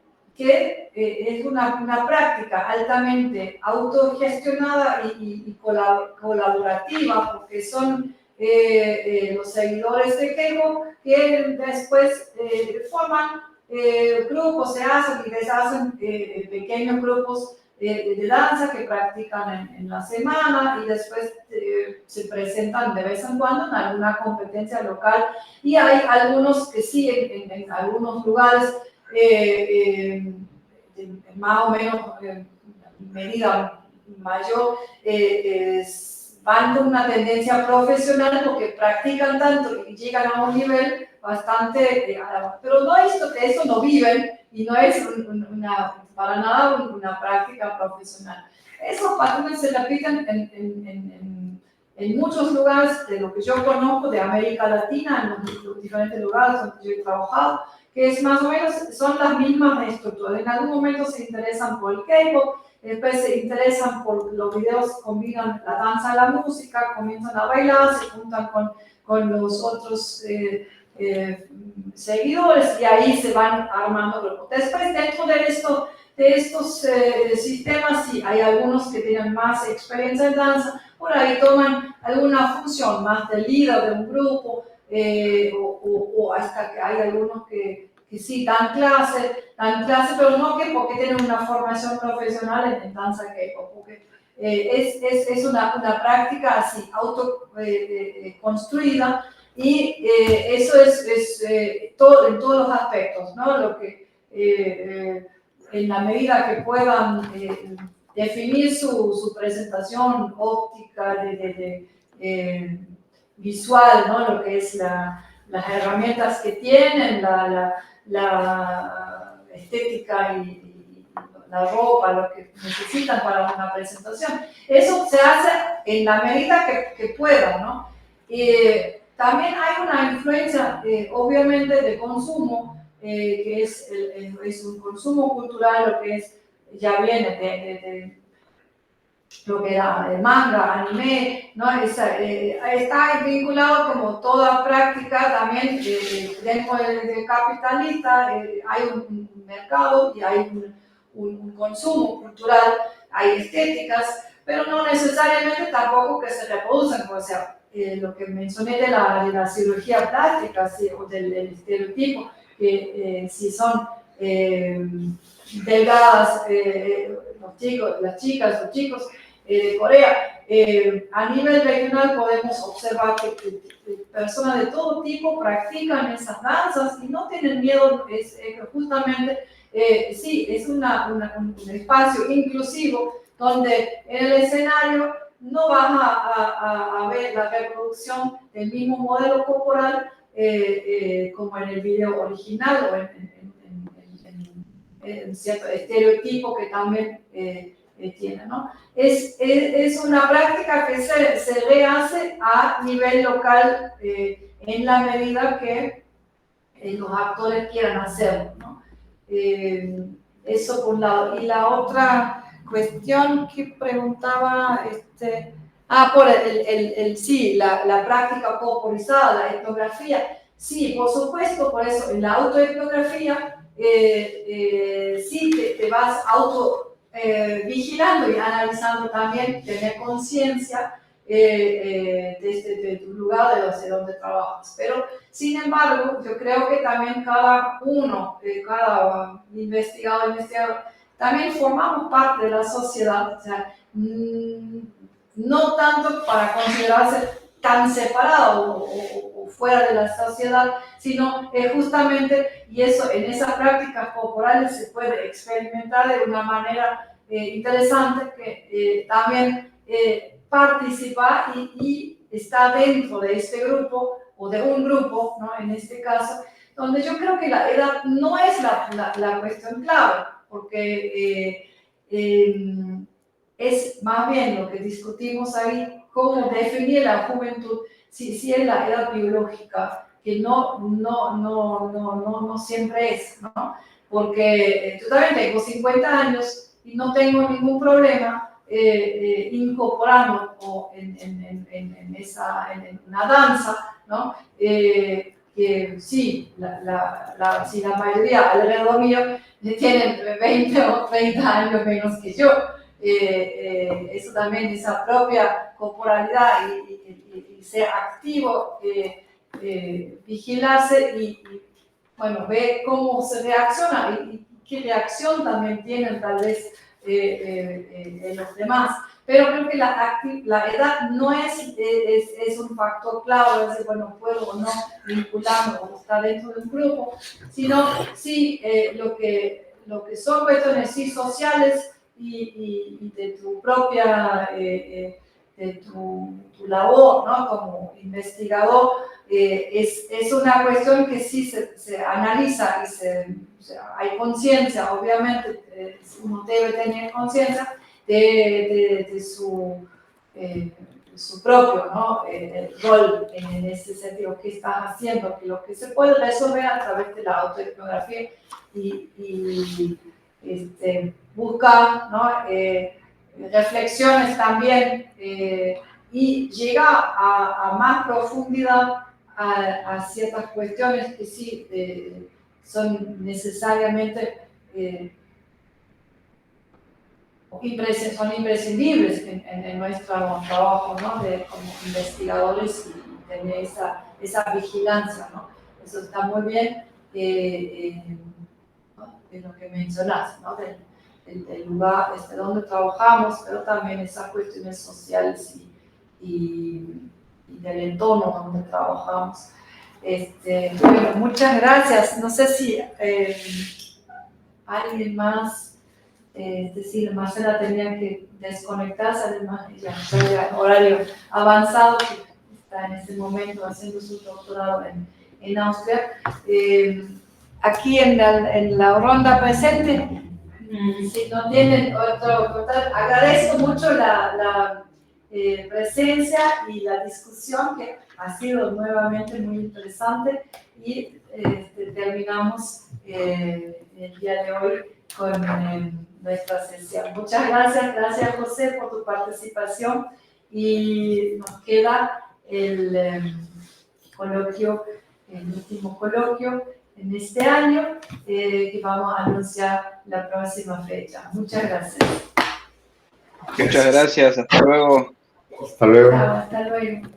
es una práctica altamente autogestionada y colaborativa, porque son los seguidores de K-pop que después forman grupos, se hacen y deshacen pequeños grupos de danza que practican en la semana y después se presentan de vez en cuando en alguna competencia local, y hay algunos que sí en algunos lugares más o menos medida mayor van con una tendencia profesional porque practican tanto y llegan a un nivel bastante pero no es que eso no viven y no es para nada una práctica profesional. Esos patrones se repiten en muchos lugares de lo que yo conozco de América Latina, en los diferentes lugares donde yo he trabajado, que es más o menos, son las mismas estructuras. En algún momento se interesan por el K-pop, después se interesan por los videos, combinan la danza y la música, comienzan a bailar, se juntan con los otros seguidores y ahí se van armando grupos. Después, dentro de estos sistemas, sí, hay algunos que tienen más experiencia en danza, por ahí toman alguna función más de líder de un grupo, o hasta que hay algunos que sí dan clase, pero no que porque tienen una formación profesional en danza K-pop, porque es una práctica así, construida, y eso es todo, en todos los aspectos, ¿no? Lo que en la medida que puedan definir su presentación óptica, visual, ¿no? Lo que es las herramientas que tienen, la estética y la ropa, lo que necesitan para una presentación. Eso se hace en la medida que puedan, ¿no? También hay una influencia, obviamente, de consumo, que es un consumo cultural, lo que es, ya viene de lo que era manga, anime, ¿no? Está vinculado como toda práctica también dentro del capitalista, hay un mercado y hay un consumo cultural, hay estéticas, pero no necesariamente tampoco que se reproducen, o sea, lo que mencioné de la cirugía plástica, ¿sí? O del estereotipo, que si son delgadas los chicos, las chicas, los chicos de Corea, a nivel regional podemos observar que personas de todo tipo practican esas danzas y no tienen miedo, justamente, sí, es un espacio inclusivo donde en el escenario no vas a ver la reproducción del mismo modelo corporal como en el video original o en cierto estereotipo que también tiene, ¿no? Es una práctica que se rehace a nivel local en la medida que los actores quieran hacerlo, ¿no? Eso por un lado. Y la otra cuestión que preguntaba, por sí, la práctica corporizada, la etnografía. Sí, por supuesto, por eso en la autoetnografía sí te vas vigilando y analizando también, tener conciencia de tu lugar, de donde trabajas. Pero, sin embargo, yo creo que también cada uno, cada investigador, también formamos parte de la sociedad, o sea, no tanto para considerarse tan separado o fuera de la sociedad, sino justamente, y eso en esas prácticas corporales se puede experimentar de una manera interesante, que también participa y está dentro de este grupo, o de un grupo, ¿no? En este caso, donde yo creo que la edad no es la cuestión clave, porque es más bien lo que discutimos ahí, cómo definir la juventud, si es la edad biológica, que no siempre es, ¿no? Porque yo también tengo 50 años y no tengo ningún problema incorporando en una danza, ¿no? Que sí, si la mayoría alrededor mío tienen 20 o 30 años menos que yo. Eso también, esa propia corporalidad y ser activo, vigilarse y bueno, ver cómo se reacciona y qué reacción también tienen tal vez los demás. Pero creo que la edad no es un factor clave, es decir, bueno, puedo o no vincularme o estar dentro de un grupo, sino sí lo que son cuestiones sí sociales y de tu propia, de tu labor, ¿no? Como investigador, es una cuestión que sí se analiza y hay conciencia, obviamente, uno debe tener conciencia de su propio, ¿no? Rol en ese sentido, que estás haciendo, que lo que se puede resolver a través de la autoetnografía y buscar, ¿no? Reflexiones también y llegar a más profundidad a ciertas cuestiones que sí son necesariamente son imprescindibles en nuestro trabajo, ¿no? Como investigadores y tener esa vigilancia, ¿no? Eso está muy bien de lo que mencionaste, ¿no? Del lugar donde trabajamos, pero también esas cuestiones sociales y del entorno donde trabajamos. Bueno, muchas gracias. No sé si alguien más, es decir, Marcela tenía que desconectarse, además ya está en horario avanzado, que está en este momento haciendo su doctorado en Austria. Aquí en la ronda presente, si no tienen otro, agradezco mucho la presencia y la discusión, que ha sido nuevamente muy interesante, y terminamos el día de hoy con nuestra sesión. Muchas gracias José por tu participación, y nos queda el coloquio, el último coloquio en este año, que vamos a anunciar la próxima fecha. Muchas gracias. Muchas gracias, hasta luego. Hasta luego. Hasta luego.